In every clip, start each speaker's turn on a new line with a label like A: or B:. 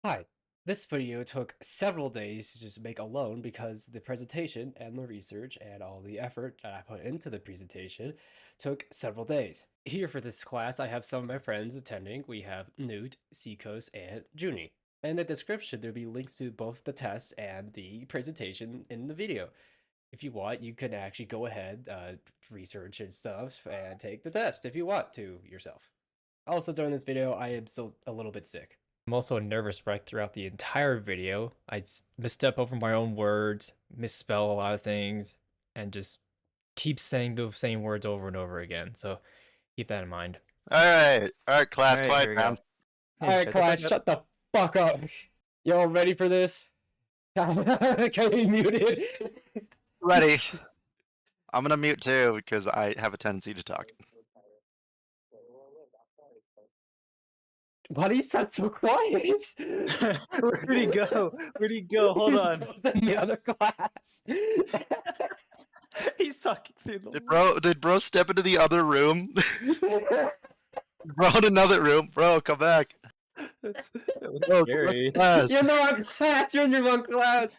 A: Hi. This video took several days to just make alone because the presentation and the research and all the effort that I put into the presentation took several days. Here for this class, I have some of my friends attending. We have Newt, Seacoast, and Junie. In the description, there'll be links to both the test and the presentation in the video. If you want, you can actually go ahead, research and stuff, and take the test if you want to yourself. Also, during this video, I am still a little bit sick. I'm also a nervous wreck throughout the entire video. I misstep over my own words, misspell a lot of things, and just keep saying those same words over and over again. So keep that in mind.
B: Alright, class,
C: Alright,
B: quiet
C: here we go.
B: down.
A: Alright, class, shut the fuck up. Y'all ready for this? Can we mute it?
B: Ready. I'm gonna mute too because I have a tendency to talk.
A: Why do you sound so quiet?
C: Where'd he go? Where'd he go? Hold on.
A: He was in the other class.
C: He's talking through the
B: Did bro step into the other room? Bro, in another room. Bro, come back.
C: That was
B: Bro,
C: scary.
B: class.
A: You're in the wrong class. You're in the wrong class.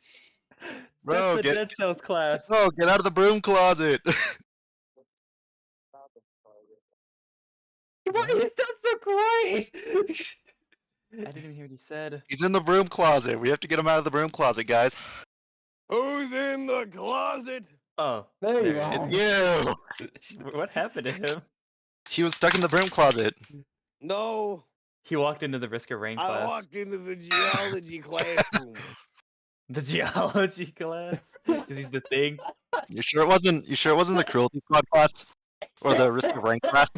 B: Bro,
C: That's the Dead Cells class.
B: Bro, get out of the broom closet.
A: Why do you sound so quiet?
C: I didn't even hear what he said.
B: He's in the broom closet. We have to get him out of the broom closet, guys.
D: Who's in the closet?
C: Oh,
A: There you
C: he
A: are.
B: It's you.
C: What happened to him?
B: He was stuck in the broom closet.
D: No,
C: He walked into the Risk of Rain
D: I
C: class.
D: walked into the geology classroom.
C: The geology class. Because he's the thing.
B: You sure it wasn't the cruelty squad class? Or the risk of rank class?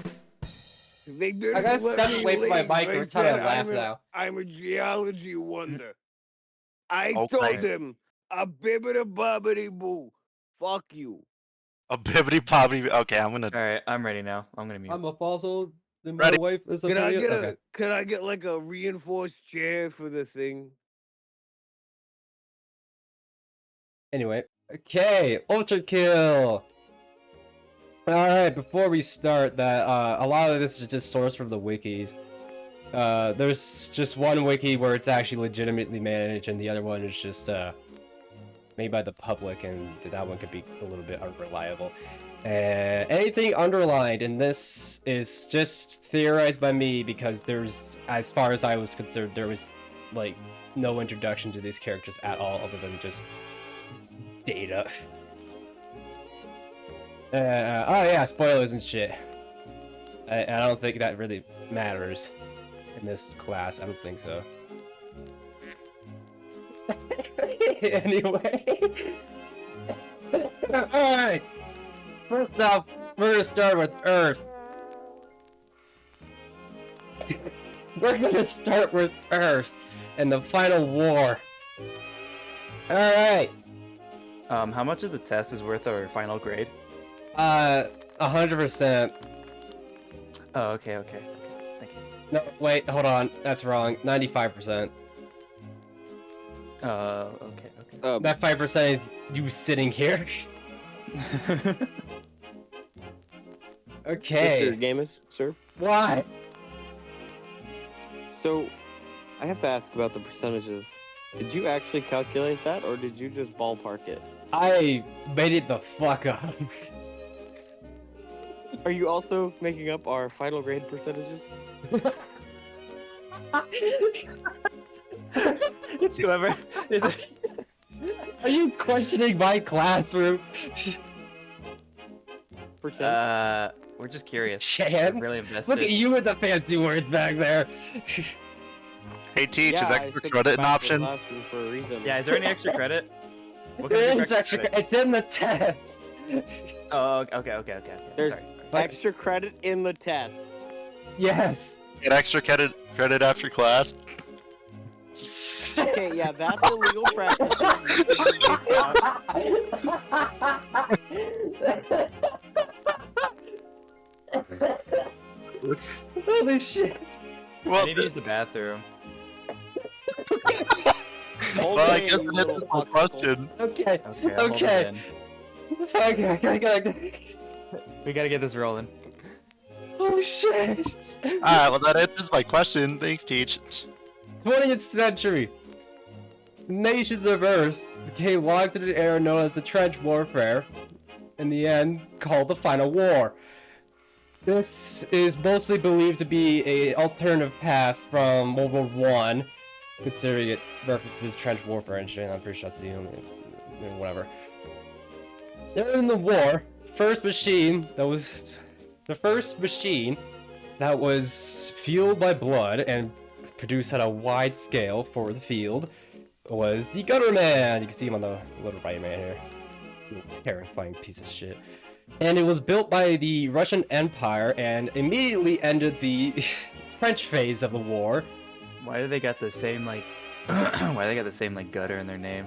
D: They didn't
A: I gotta
D: let
A: step
D: me
A: away from my
D: leave.
A: mic
D: They
A: every time I
D: said
A: laugh now.
D: I'm a geology wonder. I
B: Okay.
D: told them, a bibbida bobbity boo. Fuck you.
B: A bibbity bobbity. Okay, I'm gonna.
C: Alright, I'm ready now. I'm gonna mute.
A: I'm a fossil. Then my
B: Ready.
A: wife is a
D: Could I
A: billion.
D: get
A: Okay.
D: could I get like a reinforced chair for the thing?
A: Anyway, okay, ULTRAKILL. All right, before we start, that a lot of this is just sourced from the wikis. There's just one wiki where it's actually legitimately managed, and the other one is just made by the public, and that one could be a little bit unreliable. Anything underlined in this is just theorized by me because there's, as far as I was concerned, there was like no introduction to these characters at all, other than just data. Oh yeah, spoilers and shit. I don't think that really matters in this class. I don't think so. Anyway. Alright. First off, we're gonna start with Earth. We're gonna start with Earth and the final war. Alright.
C: How much of the test is worth our final grade?
A: 100%.
C: Oh, okay. Thank you.
A: No, wait, hold on. That's wrong. 95%.
C: Okay.
A: That 5% is you sitting here. Okay.
E: Mr. Gamus, sir.
A: Why?
E: So, I have to ask about the percentages. Did you actually calculate that, or did you just ballpark it?
A: I made it the fuck up.
E: Are you also making up our final grade percentages?
C: It's whoever.
A: Are you questioning my classroom?
E: Percent?
C: We're just curious.
A: Chance?
C: We're really invested.
A: Look at you with the fancy words back there.
B: Hey, teach,
E: yeah,
B: is
E: I
B: extra
E: took
B: credit
E: it
B: an
E: back to the
B: option?
E: classroom for a reason.
C: Yeah, is there any extra credit? What kind
A: There
C: of
A: is extra.
C: credit?
A: It's in the test.
C: Oh, okay.
E: There's
C: Sorry.
E: extra credit in the test.
A: Yes.
B: Get extra credit after class?
E: Okay, yeah, that's illegal practice.
A: Holy shit.
C: I
B: Well,
C: need to use the bathroom.
E: Hold
B: well I
E: it,
B: guess
E: you
B: that
E: little
B: answers my
E: fuck.
B: question.
A: Okay.
C: Okay. I'll hold it
A: Okay.
C: in.
A: Okay.
C: We gotta get this rolling.
A: Oh shit.
B: Alright, well that answers my question. Thanks, teach.
A: 20th century, the nations of Earth became locked in an era known as the Trench Warfare, in the end called the Final War. This is mostly believed to be an alternative path from World War One, considering it references trench warfare and shit. I'm pretty sure that's the only, whatever. During the war, the first machine that was fueled by blood and produced at a wide scale for the field was the Gutter Man. You can see him on the little right man here. Terrifying piece of shit. And it was built by the Russian Empire and immediately ended the French phase of the war.
C: Why do they got the same like? Why do they got the same like gutter in their name?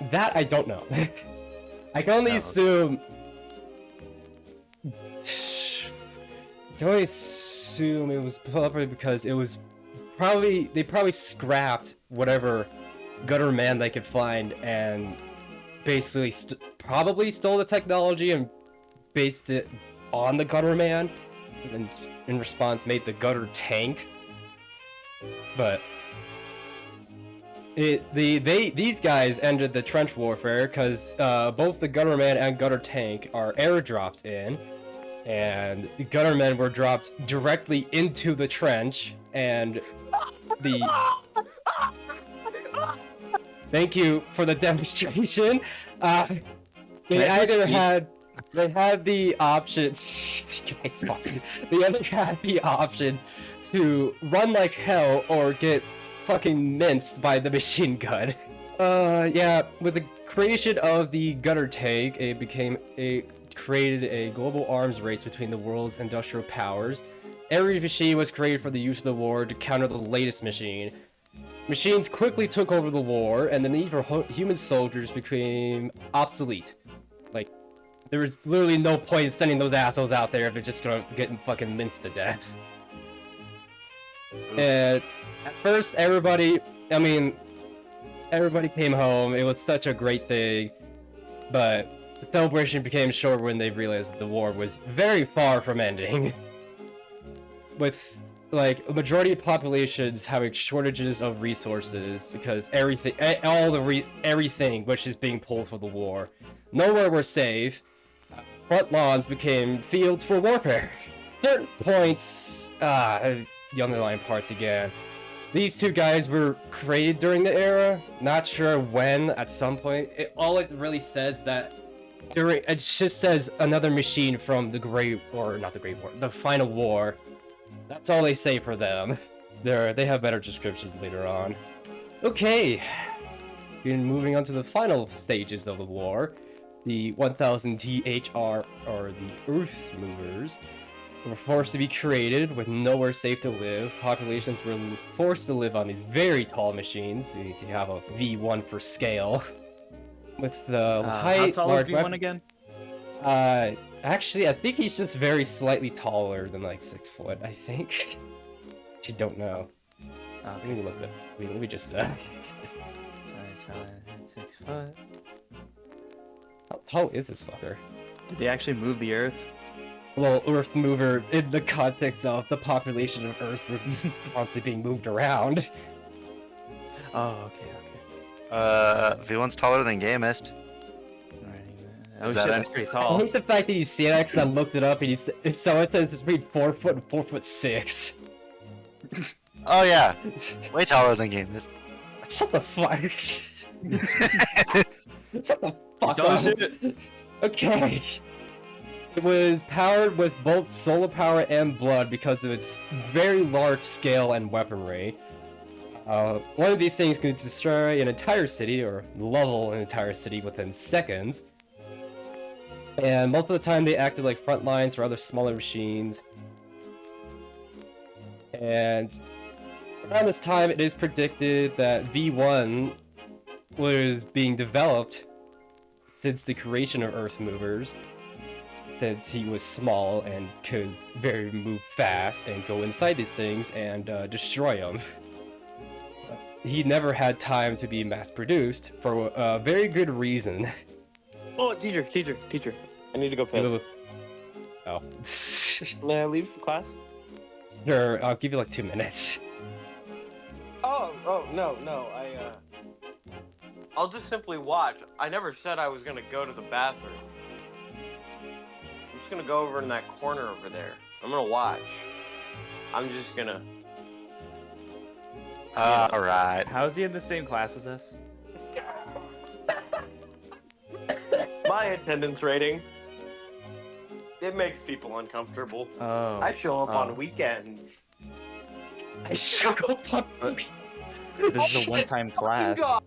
A: That I don't know. I can only
C: Oh, okay.
A: assume. I can only assume it was probably because it was they probably scrapped whatever Gutter Man they could find and basically probably stole the technology and based it on the Gutter Man, and in response made the Gutter Tank. But these guys ended the trench warfare because both the Gutter Man and Gutter Tank are airdrops in, and the Gutter Men were dropped directly into the trench, and the thank you for the demonstration. They either had the option. They either had the option to run like hell or get fucking minced by the machine gun. Yeah, with the creation of the Gutter Tank, it created a global arms race between the world's industrial powers. Every machine was created for the use of the war to counter the latest machine. Machines quickly took over the war, and the need for human soldiers became obsolete. Like, there was literally no point in sending those assholes out there if they're just gonna get fucking minced to death. And at first, everybody came home. It was such a great thing, but the celebration became short when they realized that the war was very far from ending. With like a majority of populations having shortages of resources because everything which is being pulled for the war. Nowhere was safe. Front lawns became fields for warfare. Certain points, the underlying parts again. These two guys were created during the era. Not sure when. At some point, all it really says that it just says another machine from the the Final War. That's all they say for them. They have better descriptions later on. Okay, moving on to the final stages of the war. The 1000 THR, or the Earth Movers, were forced to be created with nowhere safe to live. Populations were forced to live on these very tall machines. So you have a V1 for scale. With the
C: How
A: height,
C: tall is
A: large
C: V1 again?
A: Actually, I think he's just very slightly taller than like 6 foot, I think. Actually, don't know. Let me look at. Let me just.
C: 6 foot.
A: How tall is this fucker?
C: Did they actually move the Earth?
A: Well, Earth Mover in the context of the population of Earth constantly being moved around.
C: Oh, okay.
B: V1's taller than Gamist.
C: Oh shit,
B: that
C: that's pretty
A: I
C: tall.
A: hate the fact that you see that because I looked it up and so it says it's between 4 foot and 4'6".
B: Oh yeah, way taller than Gamist.
A: Shut the fuck. Shut the fuck
C: Tall
A: up.
C: shit.
A: Okay. It was powered with both solar power and blood because of its very large scale and weaponry. One of these things could destroy an entire city or level an entire city within seconds. And most of the time they acted like front lines for other smaller machines. And around this time it is predicted that V1 was being developed since the creation of Earth Movers. Since he was small and could move fast and go inside these things and destroy them. He never had time to be mass produced for a very good reason.
E: Oh, teacher. I need to go piss.
A: Oh.
E: May I leave class?
A: Sure, I'll give you like 2 minutes.
E: Oh no, I'll just simply watch. I never said I was gonna go to the bathroom. I'm just gonna go over in that corner over there. I'm gonna watch. I'm just gonna.
B: All right.
C: How is he in the same class as us?
E: My attendance rating. It makes people uncomfortable.
C: Oh.
E: I show up
C: Oh.
E: on weekends.
A: I struggle up.
C: This is a one-time class.
E: God.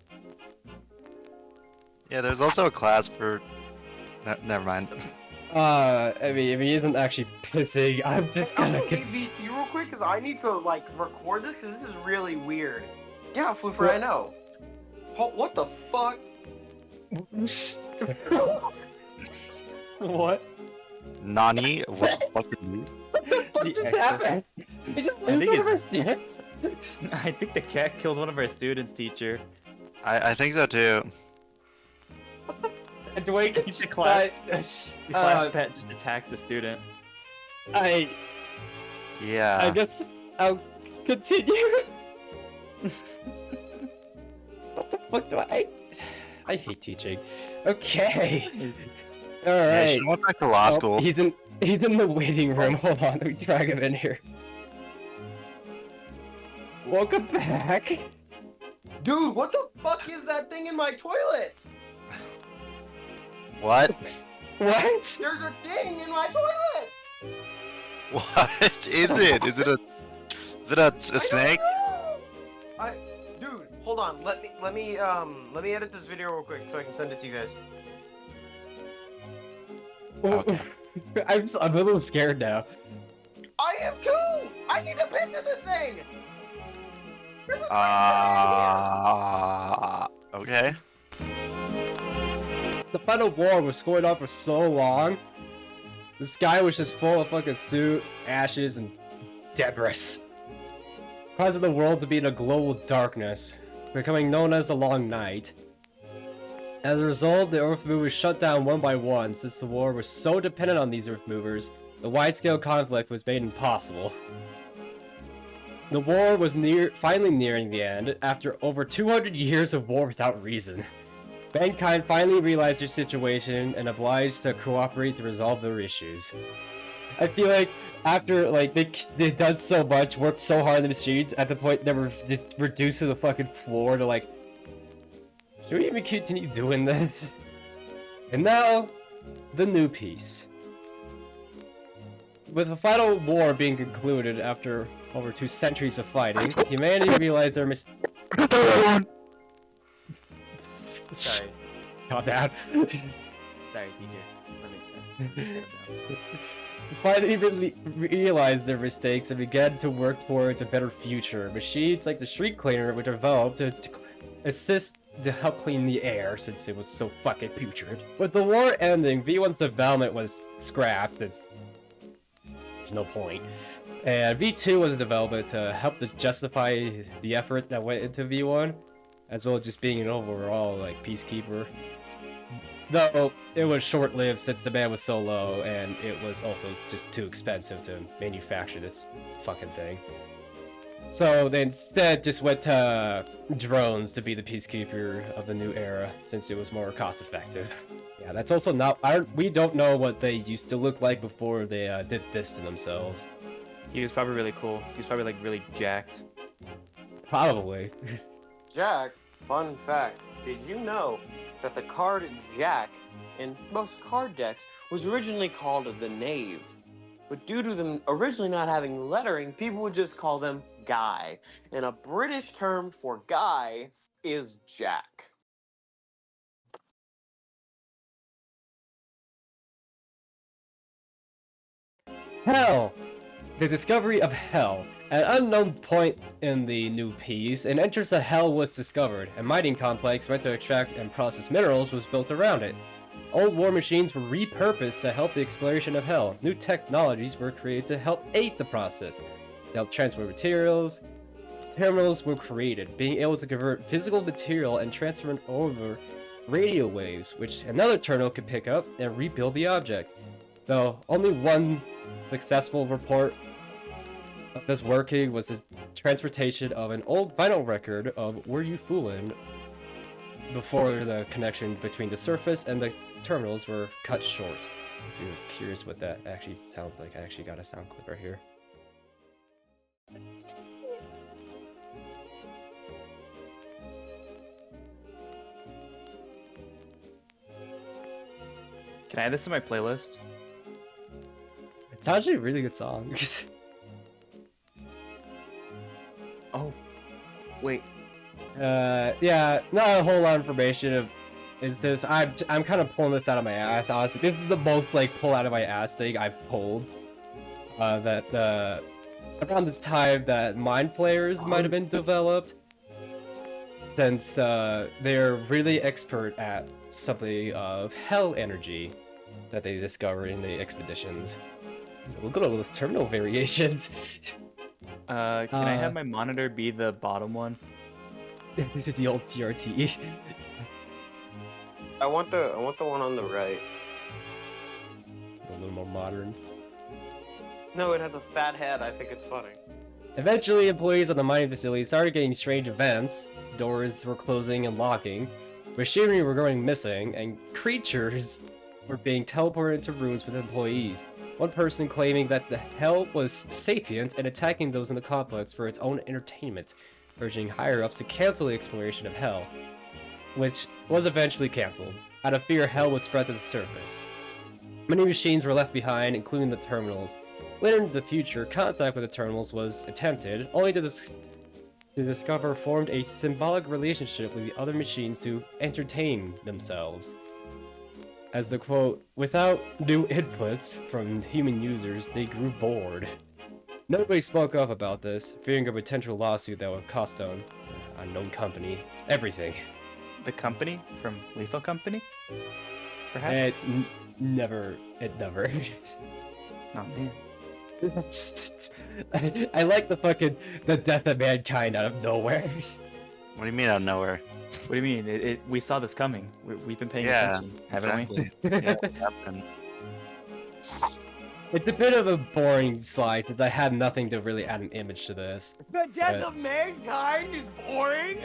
B: Yeah, there's also a class for. Never mind.
A: I mean, if he isn't actually pissing, I'm just
E: I'm
A: gonna
E: gonna leave these you real quick because I need to like record this because this is really weird. Yeah, Flooper, I know. What the fuck?
C: What?
B: Nani? What the fuck are you?
A: What
C: The
A: just
C: excess-
A: happened? He just
C: I
A: lose
C: think
A: one of our
C: it's-
A: students?
C: I think the cat killed one of our students, teacher.
B: I think so too.
A: Do I get
C: The class- The class
A: uh,
C: pet just attacked a student.
A: I
B: Yeah.
A: guess I'll continue. What the fuck do I hate teaching. Okay.
B: Yeah,
A: Alright.
B: she went back to law school.
A: He's in the waiting room. Hold on, let me drag him in here. Welcome back.
E: Dude, what the fuck is that thing in my toilet?
B: What?
A: What?
E: There's a thing in my toilet.
B: What is it? Is it a? Is it a
E: I don't
B: snake?
E: know! Dude, hold on. Let me edit this video real quick so I can send it to you guys.
B: Okay.
A: I'm a little scared now.
E: I am too. I need to piss in this thing. There's a
B: Okay.
A: The final war was going on for so long. The sky was just full of fucking soot, ashes, and debris, causing the world to be in a global darkness, becoming known as the Long Night. As a result, the Earth movers shut down one by one since the war was so dependent on these Earth movers. The wide-scale conflict was made impossible. The war was finally nearing the end after over 200 years of war without reason. Mankind finally realized their situation and obliged to cooperate to resolve their issues. I feel like after like they done so much, worked so hard on the machines, at the point they were reduced to the fucking floor to like, should we even continue doing this? And now, the new piece. With the final war being concluded after over 2 centuries of fighting, humanity realized their
E: Sorry.
A: Calm down.
C: Sorry, teacher. Let me shut up now.
A: Finally realized their mistakes and began to work towards a better future. Machines like the street cleaner were developed to assist to help clean the air since it was so fucking putrid. With the war ending, V1's development was scrapped. There's no point. And V2 was developed to help to justify the effort that went into V1, as well as just being an overall like peacekeeper. Though it was short-lived since demand was so low, and it was also just too expensive to manufacture this fucking thing. So they instead just went to drones to be the peacekeeper of the new era, since it was more cost-effective. Yeah, that's also not. We don't know what they used to look like before they did this to themselves.
C: He was probably really cool. He was probably like really jacked.
A: Probably.
E: Jack, fun fact. Did you know that the card Jack in most card decks was originally called the Knave? But due to them originally not having lettering, people would just call them Guy. And a British term for Guy is Jack.
A: Hell! The discovery of Hell. At an unknown point in the new piece, an entrance to Hell was discovered. A mining complex meant to extract and process minerals was built around it. Old war machines were repurposed to help the exploration of Hell. New technologies were created to help aid the process. To help transport materials, terminals were created, being able to convert physical material and transfer it over radio waves, which another terminal could pick up and rebuild the object. Though only one successful report of this working was the transportation of an old vinyl record of Were You Foolin' before the connection between the surface and the terminals were cut short. If you're curious what that actually sounds like, I actually got a sound clip right here.
C: Can I add this to my playlist?
A: It's actually a really good song.
C: Oh, wait.
A: Yeah, not a whole lot of information. Is this? I'm kind of pulling this out of my ass. Honestly, this is the most like pull out of my ass thing I've pulled. That around this time that mind flayers might have been developed, since they're really expert at something of hell energy that they discovered in the expeditions. Look at all those terminal variations.
C: Can I have my monitor be the bottom one?
A: This is the old CRT.
E: I want the one on the right.
A: A little more modern.
E: No, it has a fat head. I think it's funny.
A: Eventually, employees of the mining facility started getting strange events. Doors were closing and locking, machinery were going missing, and creatures were being teleported into rooms with employees. One person claiming that the hell was sapient and attacking those in the complex for its own entertainment, urging higher-ups to cancel the exploration of hell, which was eventually cancelled, out of fear hell would spread to the surface. Many machines were left behind, including the terminals. Later in the future, contact with the terminals was attempted, only to discover formed a symbolic relationship with the other machines to entertain themselves. As the quote, without new inputs from human users, they grew bored. Nobody spoke up about this, fearing a potential lawsuit that would cost them, unknown company, everything.
C: The company from Lethal Company? Perhaps?
A: It never.
C: Oh man.
A: I like the death of mankind out of nowhere.
B: What do you mean out of nowhere?
C: What do you mean? We saw this coming. We've been paying
B: Yeah,
C: attention, haven't we?
B: exactly. Yeah, what happened?
A: It's a bit of a boring slide since I had nothing to really add an image to this.
E: The death
A: Right.
E: of mankind is boring.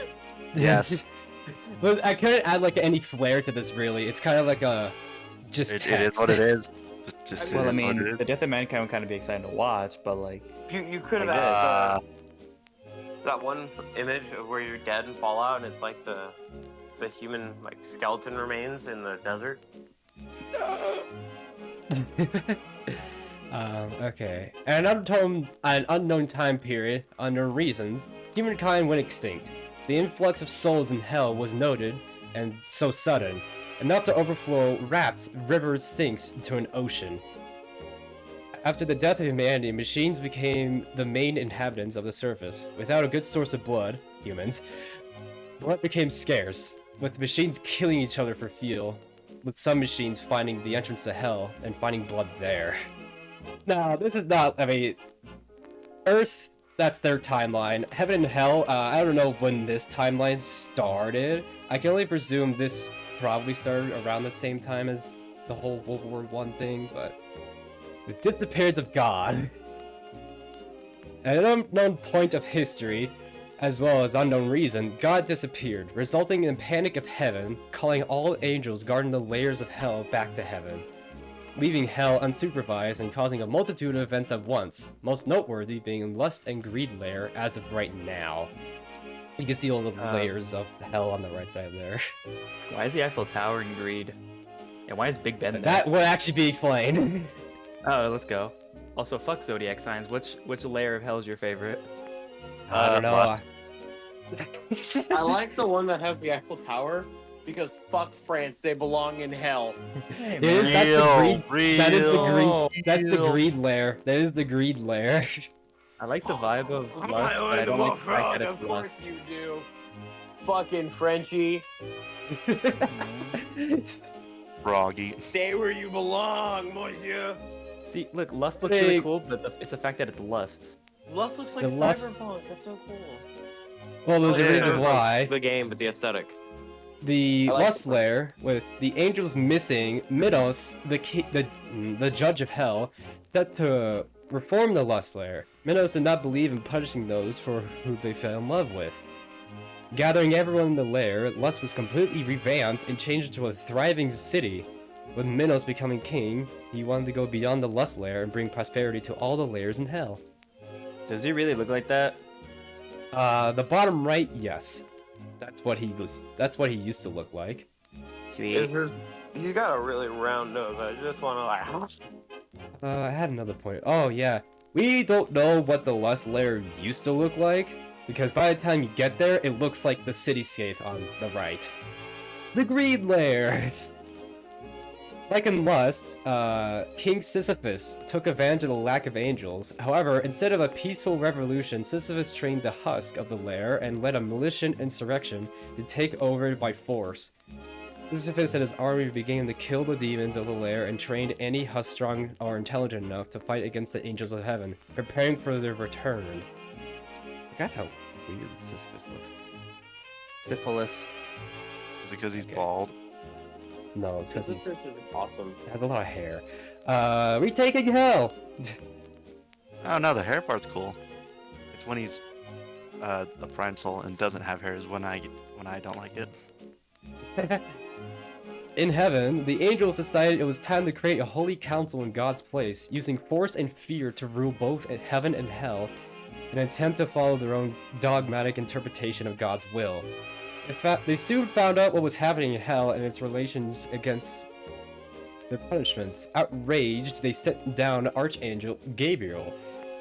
B: Yes.
A: But I couldn't add like any flair to this really. It's kind of like a just
B: It
A: text.
B: is what it is. Just
C: Well, I
B: it is what it
C: mean,
B: is.
C: the Death of Mankind would kind of be exciting to watch, but like,
E: You could have
C: Like
E: added that one image of where you're dead in Fallout, and it's like the human like skeleton remains in the desert.
A: Okay. At an unknown time period, unknown reasons, humankind went extinct. The influx of souls in hell was noted, and so sudden, enough to overflow rats, rivers, stinks into an ocean. After the death of humanity, machines became the main inhabitants of the surface. Without a good source of blood, humans, blood became scarce, with machines killing each other for fuel, with some machines finding the entrance to hell and finding blood there. No, this is not, I mean, Earth, that's their timeline. Heaven and Hell, I don't know when this timeline started. I can only presume this probably started around the same time as the whole World War I thing, but... The disappearance of God. At an unknown point of history, as well as unknown reason, God disappeared, resulting in panic of heaven, calling all angels guarding the layers of hell back to heaven, leaving hell unsupervised and causing a multitude of events at once, most noteworthy being lust and greed layer as of right now. You can see all the layers of hell on the right side there.
C: why is the Eiffel Tower in greed? And why is Big Ben there?
A: That will actually be explained.
C: Oh, let's go. Also, fuck zodiac signs. Which layer of hell is your favorite?
A: I don't know.
B: Lust.
E: I like the one that has the Eiffel Tower because fuck France, they belong in hell.
C: Hey,
A: It is,
C: man.
A: that's the greed. That is the
C: real,
A: greed. That's the
B: real.
A: greed layer. That is the greed layer.
C: I like the vibe of lust, but I don't like the fact that
E: Of
C: it's
E: course
C: lust.
E: you do. Fucking Frenchie,
B: Froggy.
E: stay where you belong, monsieur.
C: See, look, lust looks really
A: Hey.
C: cool, but it's the fact that it's lust.
E: Lust looks like
A: The lust-
E: cyberpunk. That's so cool.
A: Well, there's a
B: Yeah.
A: reason why.
E: The game, but the aesthetic.
A: The
E: I like
A: lust
E: the-
A: layer, with the angels missing, Minos, the judge of hell, set to reform the lust layer. Minos did not believe in punishing those for who they fell in love with. Gathering everyone in the lair, Lust was completely revamped and changed into a thriving city. With Minos becoming king, he wanted to go beyond the Lust lair and bring prosperity to all the lairs in hell.
C: Does he really look like that?
A: The bottom right, yes. That's what he used to look like.
C: Sweet.
E: You got a really round nose. I just want to like.
A: I had another point. Oh yeah, we don't know what the Lust lair used to look like, because by the time you get there, it looks like the cityscape on the right. The Greed lair! Like in Lust, King Sisyphus took advantage of the lack of angels. However, instead of a peaceful revolution, Sisyphus trained the husk of the lair and led a militant insurrection to take over by force. Sisyphus and his army began to kill the demons of the lair and trained any husk strong or intelligent enough to fight against the angels of heaven, preparing for their return. I forgot how weird Sisyphus looks.
C: Syphilis.
B: Is it because he's
A: Okay.
B: bald?
A: No, it's because he
E: This is awesome.
A: has a lot of hair. Retaking hell!
B: Oh no, the hair part's cool. It's when he's a prime soul and doesn't have hair is when I don't like it.
A: In heaven, the angels decided it was time to create a holy council in God's place, using force and fear to rule both heaven and hell, in an attempt to follow their own dogmatic interpretation of God's will. In fact, they soon found out what was happening in hell and its relations against their punishments. Outraged, they sent down Archangel Gabriel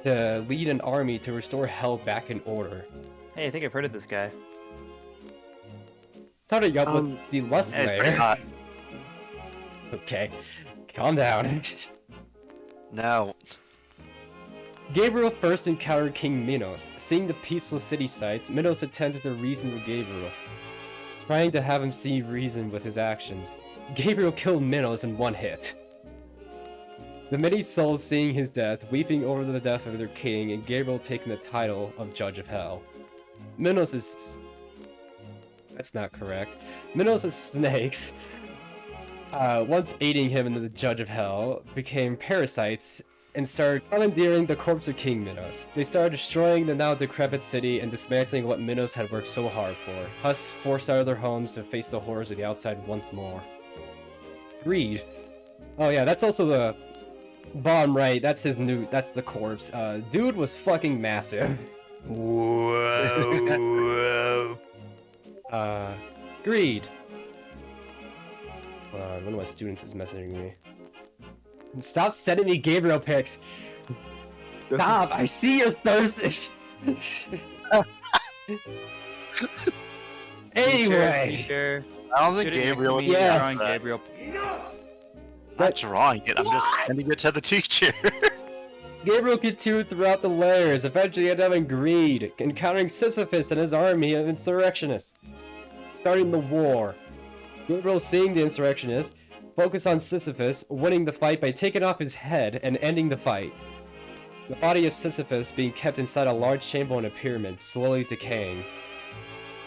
A: to lead an army to restore hell back in order.
C: Hey, I think I've heard of this guy.
A: Starting up with the Lust
B: Yeah, it's pretty
A: lair.
B: hot.
A: Okay, calm down.
B: No.
A: Gabriel first encountered King Minos. Seeing the peaceful city sights, Minos attempted to reason with Gabriel, trying to have him see reason with his actions. Gabriel killed Minos in one hit. The many souls seeing his death, weeping over the death of their king, and Gabriel taking the title of Judge of Hell. Minos is... That's not correct. Minos' snakes, once aiding him in the Judge of Hell, became parasites and started commandeering the corpse of King Minos. They started destroying the now decrepit city and dismantling what Minos had worked so hard for. Husks forced out of their homes to face the horrors of the outside once more. Greed. Oh yeah, that's also the bottom right. That's the corpse. Dude was fucking massive.
C: Whoa.
A: Greed. One of my students is messaging me. Stop sending me Gabriel pics. Stop! I see your thirst. Anyway,
C: Teacher,
B: I don't think
C: shooting
B: Gabriel would
C: next to me,
A: Yes.
C: drawing
B: that.
C: Gabriel.
B: Not drawing it, I'm just sending it to the teacher.
A: Gabriel continued throughout the layers, eventually ended up in Greed, encountering Sisyphus and his army of insurrectionists, starting the war. Gabriel, seeing the insurrectionists, focused on Sisyphus, winning the fight by taking off his head and ending the fight. The body of Sisyphus being kept inside a large chamber in a pyramid, slowly decaying.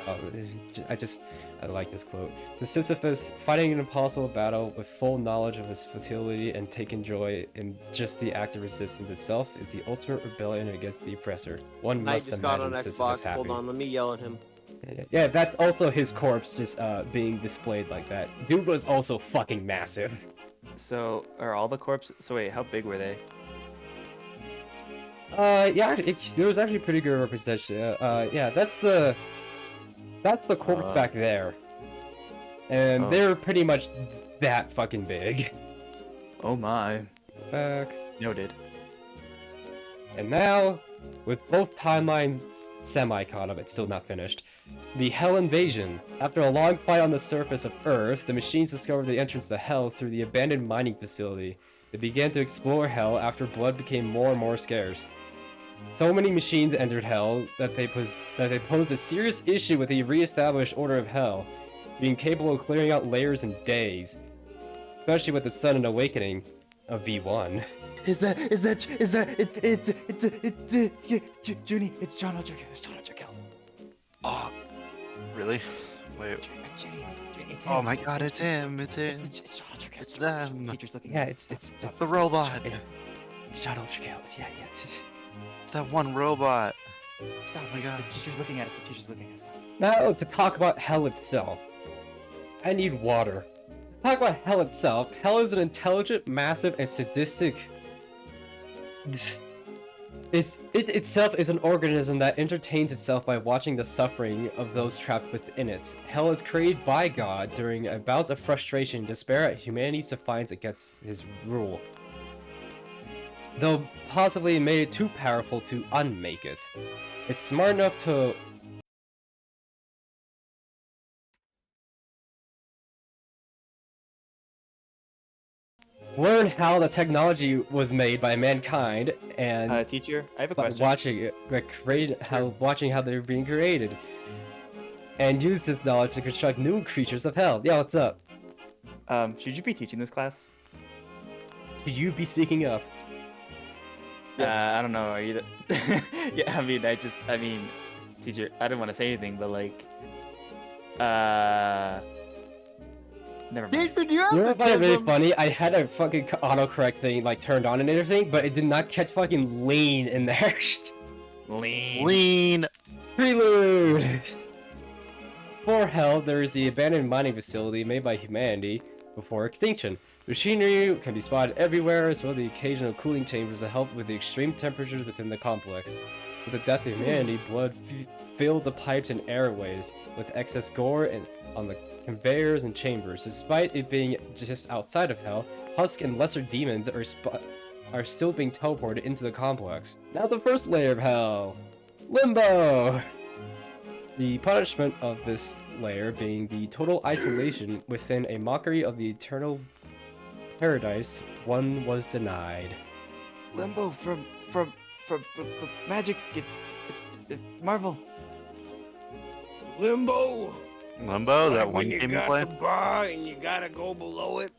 A: I like this quote. To Sisyphus, fighting an impossible battle with full knowledge of his futility and taking joy in just the act of resistance itself is the ultimate rebellion against the oppressor. One
E: I
A: must
E: just got on
A: imagine Sisyphus
E: Xbox.
A: happy.
E: Hold on, let me yell at him.
A: Yeah, that's also his corpse just being displayed like that. Dude was also fucking massive.
C: So, are all the corpses? So wait, how big were they?
A: Yeah, there was actually pretty good representation. Yeah, that's the corpse back there. And
C: Oh.
A: they're pretty much that fucking big.
C: Oh my.
A: Back.
C: Noted.
A: And now, with both timelines semi-caught up, it's still not finished. The Hell Invasion. After a long fight on the surface of Earth, the machines discovered the entrance to Hell through the abandoned mining facility. They began to explore Hell after blood became more and more scarce. So many machines entered Hell that they posed a serious issue with the re-established Order of Hell, being capable of clearing out layers in days, especially with the sudden awakening of B1.
C: It's Junie, it's John ULTRAKILL.
B: Oh, really? Wait.
C: It's
B: Oh
C: him.
B: my god, it's him, it's him.
C: It's John ULTRAKILL.
B: It's them.
C: Teacher's looking
A: Yeah,
C: at us.
A: it's
B: the robot.
A: It's John ULTRAKILL. Yeah.
B: It's that one robot.
C: Stop.
B: Oh my gosh.
C: The teacher's looking at us. The teacher's looking at us.
A: Now, to talk about hell itself, I need water. To talk about hell itself, hell is an intelligent, massive, and sadistic. It itself is an organism that entertains itself by watching the suffering of those trapped within it. Hell is created by God during a bout of frustration and despair at humanity's defiance against his rule. Though possibly made it too powerful to unmake it. It's smart enough to learn how the technology was made by mankind and
C: Teacher, I have a
A: by
C: question.
A: watching it, watching how they're being created, and use this knowledge to construct new creatures of hell. Yeah, what's up?
C: Should you be teaching this class?
A: Should you be speaking up?
C: I don't know. Are you the... Yeah, I mean, teacher, I didn't want to say anything, but like, never mind.
D: Teacher, do you have
A: You know
D: to
A: what I find
D: kiss
A: really
D: him?
A: funny? I had a fucking autocorrect thing like turned on and everything, but it did not catch fucking lean in there.
B: Lean.
A: Prelude! For hell, there is the abandoned mining facility made by humanity before extinction. Machinery can be spotted everywhere, as well as the occasional cooling chambers to help with the extreme temperatures within the complex. With the death of humanity, blood filled the pipes and airways, with excess gore on the conveyors and chambers. Despite it being just outside of hell, Husk and lesser demons are still being teleported into the complex. Now the first layer of hell, Limbo! The punishment of this layer being the total isolation within a mockery of the eternal paradise one was denied.
C: Limbo from Magic, Marvel.
D: Limbo.
B: Limbo, that
D: Like
B: one
D: when you
B: game you
D: got
B: play?
D: the bar and you gotta go below it.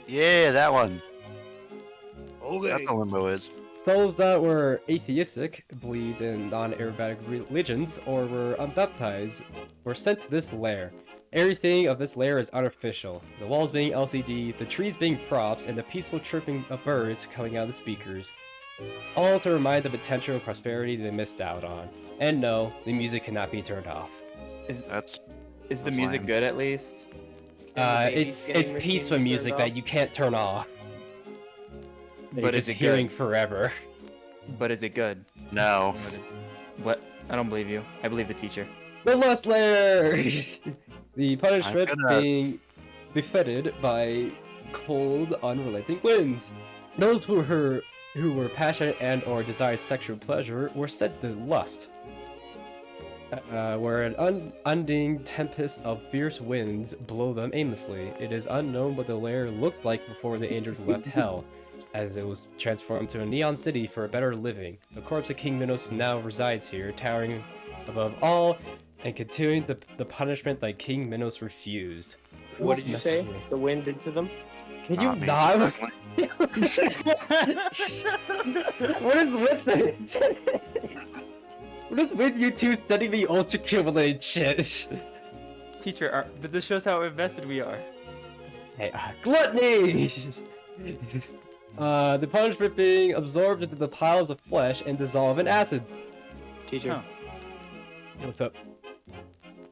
B: Yeah, that one.
D: Okay.
B: That's what Limbo is.
A: Those that were atheistic, believed in non-Arabic religions, or were unbaptized were sent to this lair. Everything of this lair is artificial, the walls being LCD, the trees being props, and the peaceful chirping of birds coming out of the speakers. All to remind the potential prosperity they missed out on. And no, the music cannot be turned off.
C: Is
B: That's
C: the music
B: lame.
C: good at least?
A: It's peaceful music that you can't turn off. That
C: But
A: you're
C: is
A: just
C: it
A: hearing
C: good?
A: forever.
C: But is it good?
B: No.
C: What? I don't believe you. I believe the teacher.
A: The lust lair! The punishment
B: gonna-
A: being befitted by cold, unrelenting winds. Those who were passionate and or desired sexual pleasure were sent to lust. Where an unending tempest of fierce winds blow them aimlessly. It is unknown what the lair looked like before the angels left hell, as it was transformed to a neon city for a better living. The corpse of King Minos now resides here, towering above all and continuing the punishment that King Minos refused.
E: What
A: Who's
E: did you say?
A: messaging me?
E: The wind did to them?
A: Can you
B: me,
A: not?
B: surprisingly.
A: What is with it? What is with you two sending me ULTRAKILL related shit?
C: Teacher, this shows how invested we are.
A: Hey, gluttony! The punishment being absorbed into the piles of flesh and dissolved in acid.
E: Teacher,
C: Huh.
A: What's up?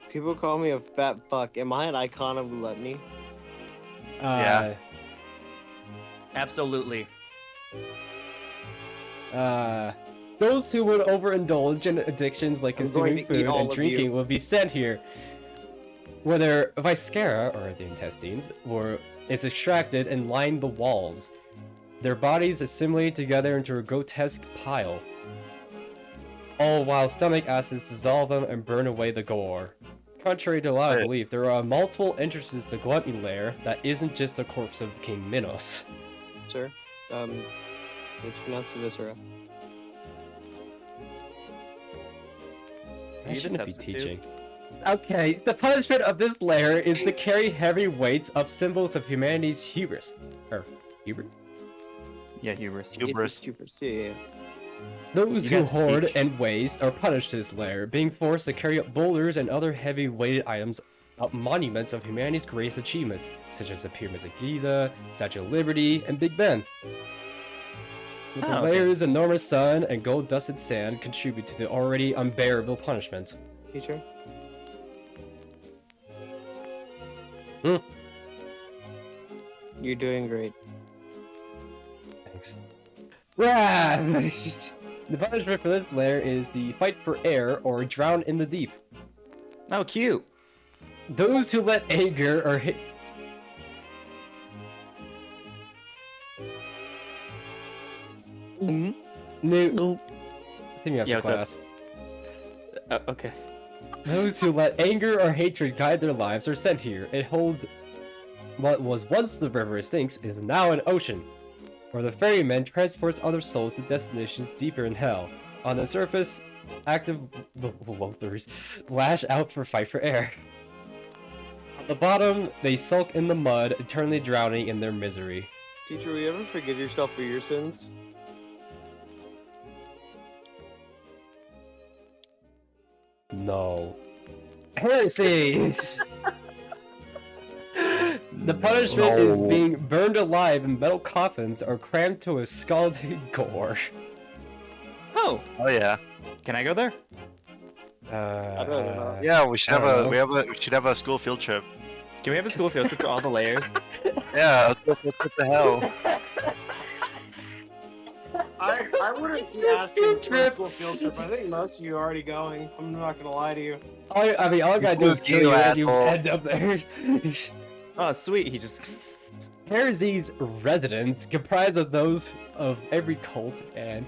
E: people call me a fat fuck. Am I an icon of gluttony?
B: Yeah.
C: Absolutely.
A: Those who would overindulge in addictions like
E: I'm going
A: consuming
E: to eat
A: food
E: all
A: and
E: of
A: drinking
E: you.
A: will be sent here. Whether viscera, or the intestines, is extracted and line the walls. Their bodies assimilate together into a grotesque pile. All while stomach acids dissolve them and burn away the gore. Contrary to a lot of
B: Hey.
A: belief, there are multiple entrances to Gluttony Lair that isn't just the corpse of King Minos.
E: Sir, it's pronounced Viscera.
A: I
C: Are you the
A: shouldn't be
C: substitute?
A: teaching. Okay, the punishment of this lair is to carry heavy weights of symbols of humanity's hubris. Or, hubris?
C: Yeah, hubris.
B: Hubris.
E: Hubris, yeah.
A: Those
C: You
A: who
C: got
A: hoard
C: speech.
A: and waste are punished to this lair, being forced to carry up boulders and other heavy weighted items up monuments of humanity's greatest achievements, such as the Pyramids of Giza, Statue of Liberty, and Big Ben. With the
C: Oh, okay.
A: layer's enormous sun and gold-dusted sand contribute to the already unbearable punishment.
E: Teacher?
A: Hmm.
E: You're doing great.
A: Thanks. Ah! The punishment for this layer is the fight for air or drown in the deep.
C: Oh, cute.
A: Those who let anger or hate. New. See me after
C: Yeah, what's up?
A: class.
C: Okay.
A: Those who let anger or hatred guide their lives are sent here. It holds what was once the river Styx is now an ocean, where the ferryman transports other souls to destinations deeper in hell. On the surface, active Lothers lash out for fight for air. On the bottom, they sulk in the mud, eternally drowning in their misery.
E: Teacher, will you ever forgive yourself for your sins?
A: No. Heresy! The punishment is
B: No.
A: being burned alive in metal coffins or crammed to a scalding gore.
C: Oh,
B: Oh yeah.
C: can I go there?
E: I'd rather not.
B: Yeah, we should
A: I
B: have
A: don't
B: a
A: know.
B: we should have a school field trip.
C: Can we have a school field trip to all the layers?
B: Yeah, what the hell?
E: I wouldn't
A: It's
E: be
A: a
E: asking
A: field
E: for a
A: trip.
E: school field trip. I think most of you are already going. I'm not gonna lie to you.
A: All I gotta do is
B: Include
A: kill
B: you,
A: you and you
B: asshole.
A: end up there.
C: Oh, sweet. He just.
A: Heresy's residents comprise of those of every cult and...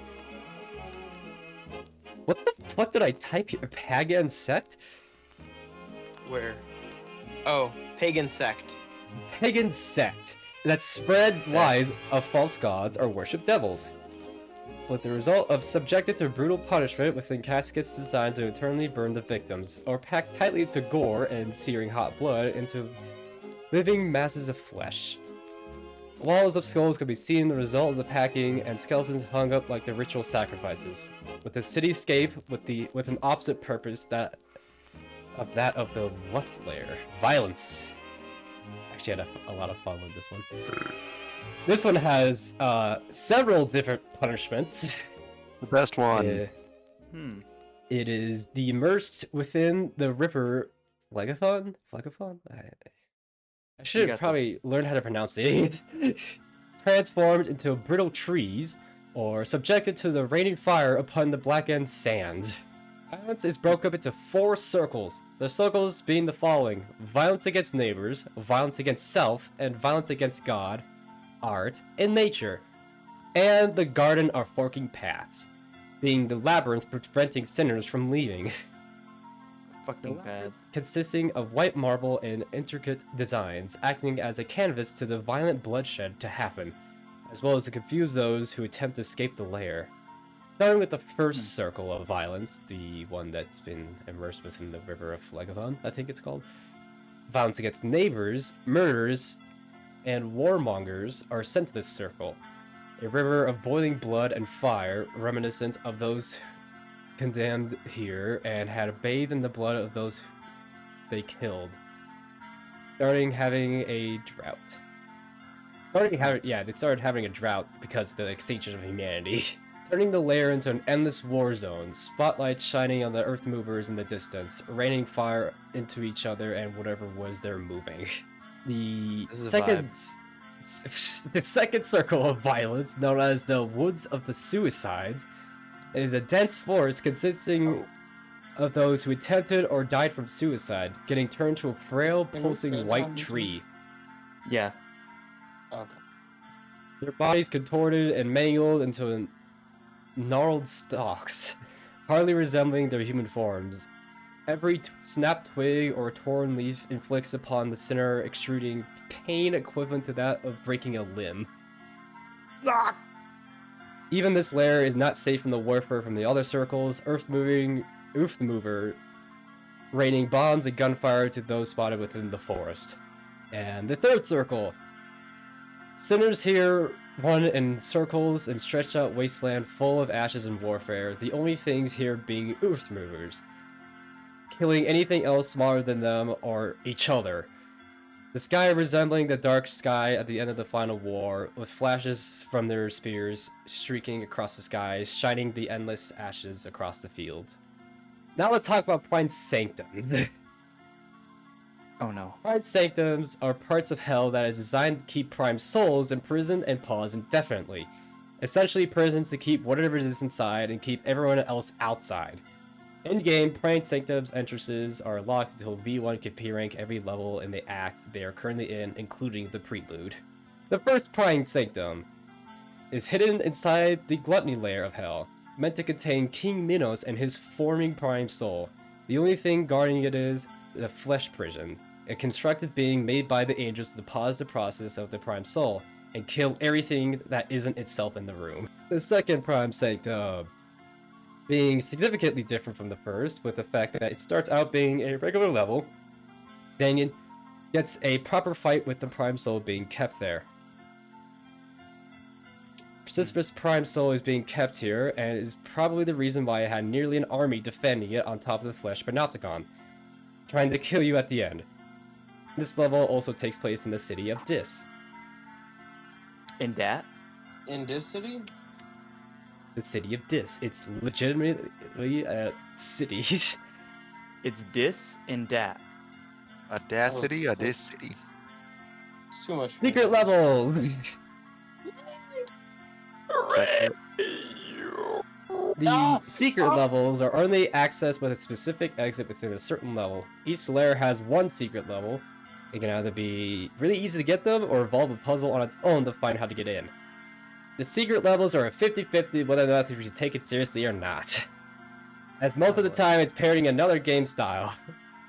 A: What the fuck did I type here? Pagan sect?
E: Where? Oh, pagan sect.
A: Pagan sect that spread lies of false gods or worship devils. With the result of subjected to brutal punishment within caskets designed to eternally burn the victims, or packed tightly to gore and searing hot blood into living masses of flesh. Walls of skulls could be seen the result of the packing, and skeletons hung up like the ritual sacrifices, with the cityscape with an opposite purpose that of the lust layer. Violence. Actually, I had a lot of fun with this one. This one has several different punishments.
B: The best one.
C: Hmm.
A: It is the immersed within the river Phlegathon? Phlegathon? I should
C: got
A: have
C: this.
A: probably learned how to pronounce it. Transformed into brittle trees, or subjected to the raining fire upon the blackened sand. Violence is broken up into 4 circles. The circles being the following: violence against neighbors, violence against self, and violence against God, art, and nature. And the garden of forking paths, being the labyrinth preventing sinners from leaving.
C: Fucking pads.
A: Consisting of white marble and intricate designs, acting as a canvas to the violent bloodshed to happen, as well as to confuse those who attempt to escape the lair. Starting with the first circle of violence, the one that's been immersed within the river of Phlegathon, I think it's called. Violence against neighbors, murderers, and warmongers are sent to this circle. A river of boiling blood and fire, reminiscent of those condemned here and had bathed in the blood of those they killed. They started having a drought because of the extinction of humanity. Turning the lair into an endless war zone, spotlights shining on the earth movers in the distance, raining fire into each other and whatever was there moving. The
C: This is a vibe.
A: the second circle of violence, known as the Woods of the Suicides, is a dense forest consisting of those who attempted or died from suicide, getting turned to a frail, pulsing white tree.
C: Yeah.
E: Okay.
A: Their bodies contorted and mangled into gnarled stalks, hardly resembling their human forms. Every snapped twig or torn leaf inflicts upon the sinner extruding pain equivalent to that of breaking a limb. Even this lair is not safe from the warfare from the other circles, Earth Mover raining bombs and gunfire to those spotted within the forest. And the third circle. Sinners here run in circles and stretched out wasteland full of ashes and warfare, the only things here being Earth Movers, killing anything else smaller than them or each other. The sky resembling the dark sky at the end of the final war, with flashes from their spears streaking across the sky, shining the endless ashes across the field. Now let's talk about Prime Sanctums.
C: Oh no.
A: Prime Sanctums are parts of hell that is designed to keep Prime souls imprisoned and paused indefinitely. Essentially prisons to keep whatever is inside and keep everyone else outside. In-game, Prime Sanctums entrances are locked until V1 can P-rank every level in the act they are currently in, including the Prelude. The first Prime Sanctum is hidden inside the Gluttony layer of Hell, meant to contain King Minos and his forming Prime Soul. The only thing guarding it is the Flesh Prison, a constructed being made by the angels to pause the process of the Prime Soul and kill everything that isn't itself in the room. The second Prime Sanctum, being significantly different from the first, with the fact that it starts out being a regular level, then it gets a proper fight with the Prime Soul being kept there. Sisyphus' Prime Soul is being kept here, and is probably the reason why it had nearly an army defending it on top of the Flesh Panopticon, trying to kill you at the end. This level also takes place in the city of Dis.
C: In that?
E: In this city?
A: The city of Dis. It's legitimately a city.
C: It's dis in dat.
B: Audacity,
E: Oh,
B: Audacity.
E: It's too much.
A: Secret levels! The secret levels are only accessed with a specific exit within a certain level. Each layer has one secret level. It can either be really easy to get them or involve a puzzle on its own to find how to get in. The secret levels are a 50-50 whether or not you should take it seriously or not. As most of the time it's parroting another game style.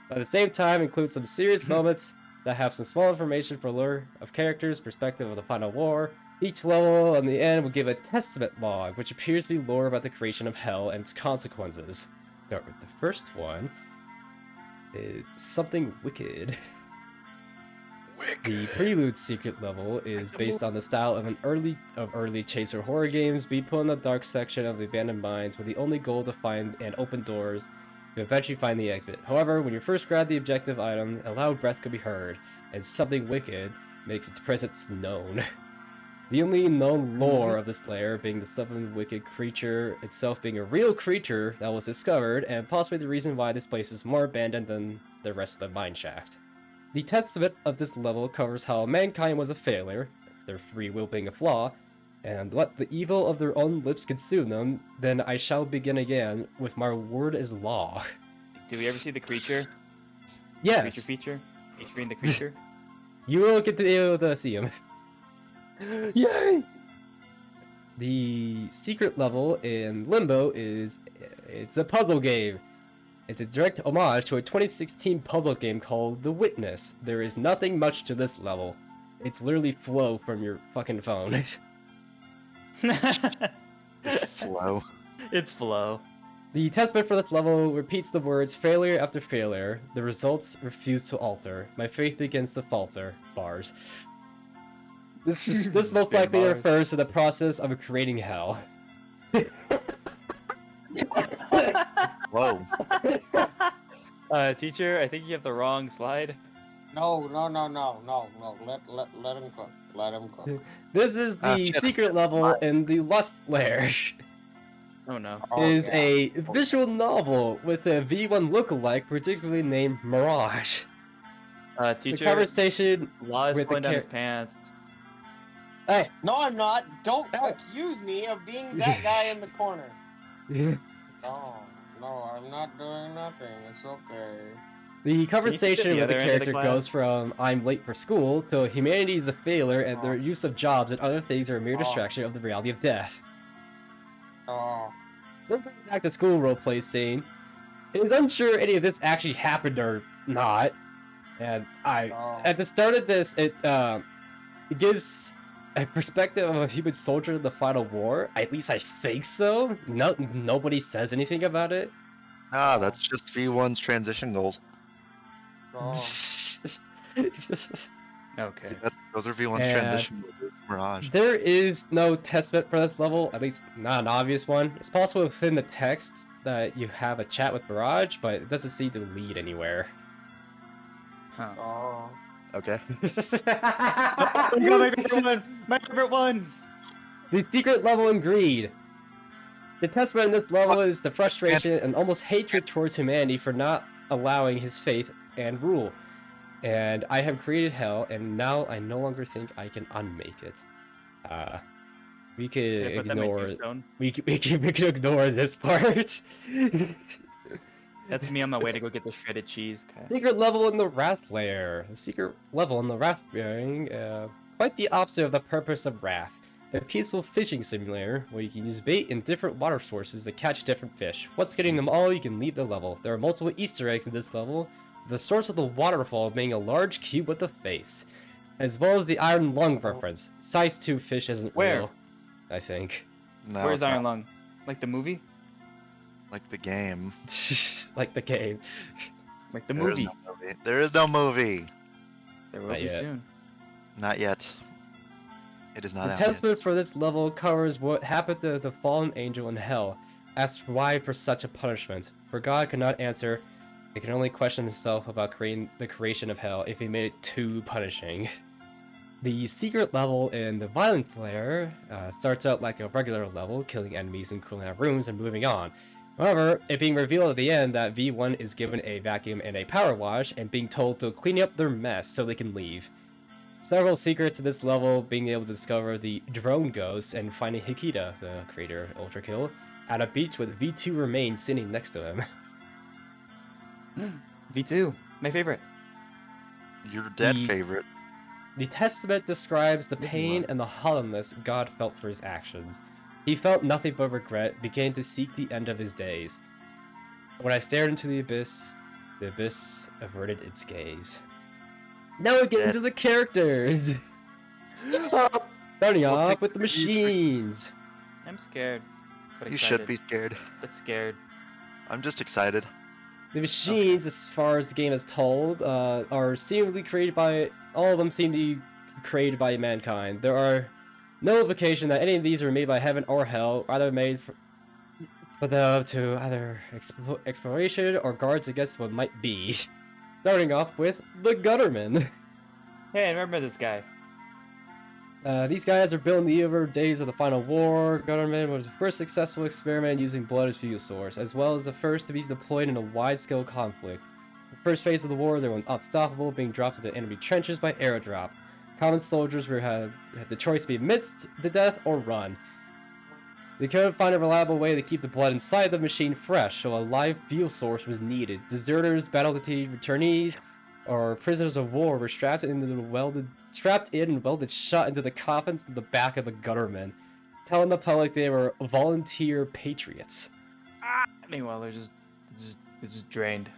A: But at the same time includes some serious moments that have some small information for lore of characters, perspective of the final war. Each level on the end will give a testament log, which appears to be lore about the creation of hell and its consequences. Start with the first one. Is something wicked. The Prelude secret level is based on the style of early chaser horror games. Be put in the dark section of the abandoned mines with the only goal to find and open doors to eventually find the exit. However, when you first grab the objective item, a loud breath could be heard, and something wicked makes its presence known. The only known lore of this layer being the something wicked creature itself being a real creature that was discovered, and possibly the reason why this place is more abandoned than the rest of the mine shaft. The testament of this level covers how mankind was a failure, their free will being a flaw, and let the evil of their own lips consume them, then I shall begin again, with my word as law.
C: Did we ever see the creature?
A: Yes,
C: Creature feature? Featuring the creature?
A: you will get to be able to see him.
C: Yay!
A: The secret level in Limbo it's a puzzle game. It's a direct homage to a 2016 puzzle game called The Witness. There is nothing much to this level. It's literally flow from your fucking phone.
B: It's flow.
C: It's flow.
A: The testament for this level repeats the words failure after failure. The results refuse to alter. My faith begins to falter. Bars. This most
C: Spin
A: likely
C: bars.
A: refers to the process of creating hell.
B: Whoa.
C: Teacher, I think you have the wrong slide.
E: No. Let him cook. Let him cook.
A: This is the
B: shit.
A: secret level in the Lust Lair.
C: Oh no.
E: Oh,
A: Is
E: yeah.
A: a visual novel with a V1 lookalike, particularly named Mirage. The
C: Teacher,
A: conversation
C: Law is
A: with the
C: pulling down
A: char-
C: his pants.
A: Hey,
E: No, I'm not. Don't accuse me of being that guy in the corner. No, I'm not doing nothing. It's okay.
A: the
C: the
A: conversation with
C: other
A: the
C: end of the
A: character
C: class?
A: goes from I'm late for school to humanity is a failure and their use of jobs and other things are a mere distraction of the reality of death.
E: Oh,
A: Then back to school roleplay scene. It is unsure any of this actually happened or not. And at the start of this, it gives a perspective of a human soldier in the final war. At least I think so. Nobody says anything about it.
B: Ah, that's just V1's transition goals.
C: Okay.
B: Those are V1's
A: And
B: transition goals. Mirage.
A: There is no testament for this level, at least not an obvious one. It's possible within the text that you have a chat with Mirage, but it doesn't seem to lead anywhere.
C: Huh.
B: Okay.
C: Oh my god, my favorite one! My favorite one!
A: The secret level in greed. The testament in this level is the frustration and almost hatred towards humanity for not allowing his faith and rule. And I have created hell, and now I no longer think I can unmake it. We could
C: Can I put that in my
A: ignore
C: tombstone?
A: we can ignore this part.
C: That's me on my way to go get the shredded cheese. Okay.
A: Secret level in the Wrath layer. The secret level in the Wrath bearing, quite the opposite of the purpose of Wrath. A peaceful fishing simulator where you can use bait in different water sources to catch different fish. Once getting them all, you can leave the level. There are multiple Easter eggs in this level, the source of the waterfall being a large cube with a face, as well as the Iron Lung reference. Size 2 fish isn't
C: Where?
A: real, I think.
B: No,
C: Where's
B: it's
C: Iron
B: not
C: Lung? Like the movie?
B: like the game.
A: Like the game.
C: Like the
B: There is
C: movie.
B: no movie. There is no movie.
C: There will
A: Not
C: be
A: yet.
C: soon.
B: Not yet. It is not
A: The
B: out
A: testament
B: yet.
A: for this level covers what happened to the fallen angel in hell. Asks why for such a punishment. For God could not answer. He can only question himself about creating the creation of hell if he made it too punishing. The secret level in the violence layer starts out like a regular level, killing enemies and cooling out rooms and moving on. However, it being revealed at the end that V1 is given a vacuum and a power wash and being told to clean up their mess so they can leave. Several secrets to this level, being able to discover the drone ghost and finding Hikita, the creator of ULTRAKILL, at a beach with V2 remains sitting next to him.
C: V2, my favorite.
B: Your dead
A: The-
B: favorite.
A: The testament describes the pain and the hollowness God felt for his actions. He felt nothing but regret, began to seek the end of his days. When I stared into the abyss averted its gaze. Now we get into the characters! Starting
B: Well,
A: off
B: take
A: with the
B: it easy.
A: machines.
C: I'm scared. But
B: You
C: excited.
B: should be scared.
C: But scared.
B: I'm just excited.
A: The machines, as far as the game is told, are seemingly created by... All of them seem to be created by mankind. There are no indication that any of these were made by heaven or hell, either made for them to either exploration or guards against what might be. Starting off with the Guttermen.
C: Hey, I remember this guy.
A: These guys were built in the early days of the Final War. Gutterman was the first successful experiment using blood as fuel source, as well as the first to be deployed in a wide-scale conflict. The first phase of the war, they were unstoppable, being dropped into enemy trenches by airdrop. Common soldiers had the choice to be amidst the death or run. They couldn't find a reliable way to keep the blood inside the machine fresh, so a live fuel source was needed. Deserters, battle-fatigued returnees, or prisoners of war were strapped in and welded shut into the coffins in the back of the Guttermen, telling the public they were volunteer patriots.
C: Meanwhile, they're just drained.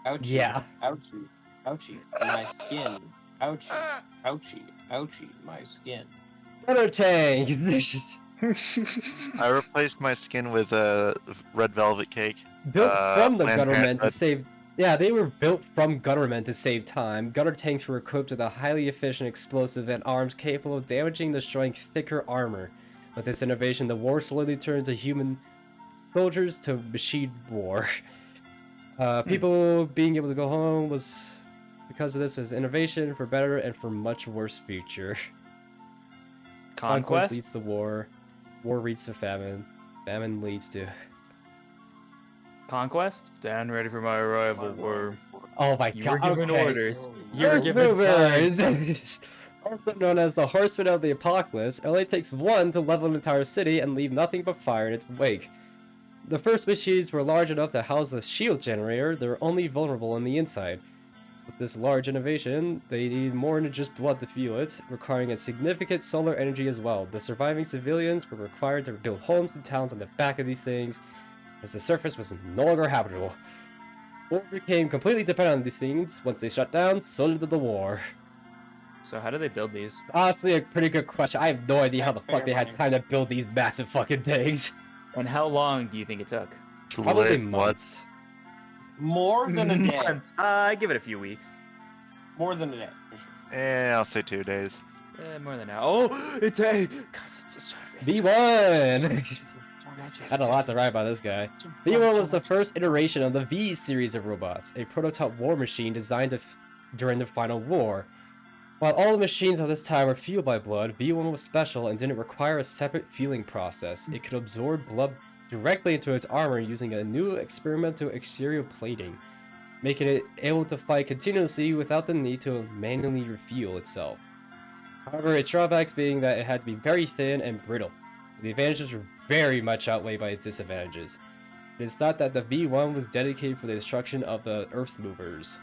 E: Ouchie.
A: Yeah.
E: Ouchie. Ouchie. My skin. Ouchie. Ouchie. Ouchie. My skin.
A: Gutter tank!
B: I replaced my skin with a red velvet cake.
A: Built from the
B: Planned
A: Guttermen to
B: Parenthood.
A: save... Yeah, they were built from Guttermen to save time. Gutter tanks were equipped with a highly efficient explosive and arms capable of damaging and destroying thicker armor. With this innovation, the war slowly turned to human soldiers to machine war. People being able to go home was... Because of this was innovation for better and for much worse future.
C: Conquest?
A: leads to war. War leads to famine. Famine leads to...
C: Conquest? Stand ready for my arrival, war.
A: Oh my
C: You
A: god,
C: were given
A: okay.
C: orders. You were
A: Earth
C: given time.
A: movers! Also known as the Horsemen of the Apocalypse, it only takes one to level an entire city and leave nothing but fire in its wake. The first machines were large enough to house a shield generator. They were only vulnerable on the inside. With this large innovation, they needed more than just blood to fuel it, requiring a significant solar energy as well. The surviving civilians were required to build homes and towns on the back of these things, as the surface was no longer habitable. War became completely dependent on these things. Once they shut down, so did the war.
C: So how do they build these?
A: Honestly, a pretty good question. I have no idea how the fuck they had
E: Taxpayer
A: time to build these massive fucking things.
C: And how long do you think it took?
A: Probably
B: What?
A: months.
E: More than a day.
C: Months. I give it a few weeks.
E: More than a day. For sure.
B: I'll say 2 days.
C: More than that. Oh, it's a. Guys, it's
A: V1! Had a lot to write about this guy. V1 was the first iteration of the V series of robots, a prototype war machine designed during the final war. While all the machines of this time were fueled by blood, V1 was special and didn't require a separate fueling process. It could absorb blood directly into its armor using a new experimental exterior plating, making it able to fight continuously without the need to manually refuel itself. However, its drawbacks being that it had to be very thin and brittle. The advantages were very much outweighed by its disadvantages. It is thought that the V1 was dedicated for the destruction of the Earth Movers.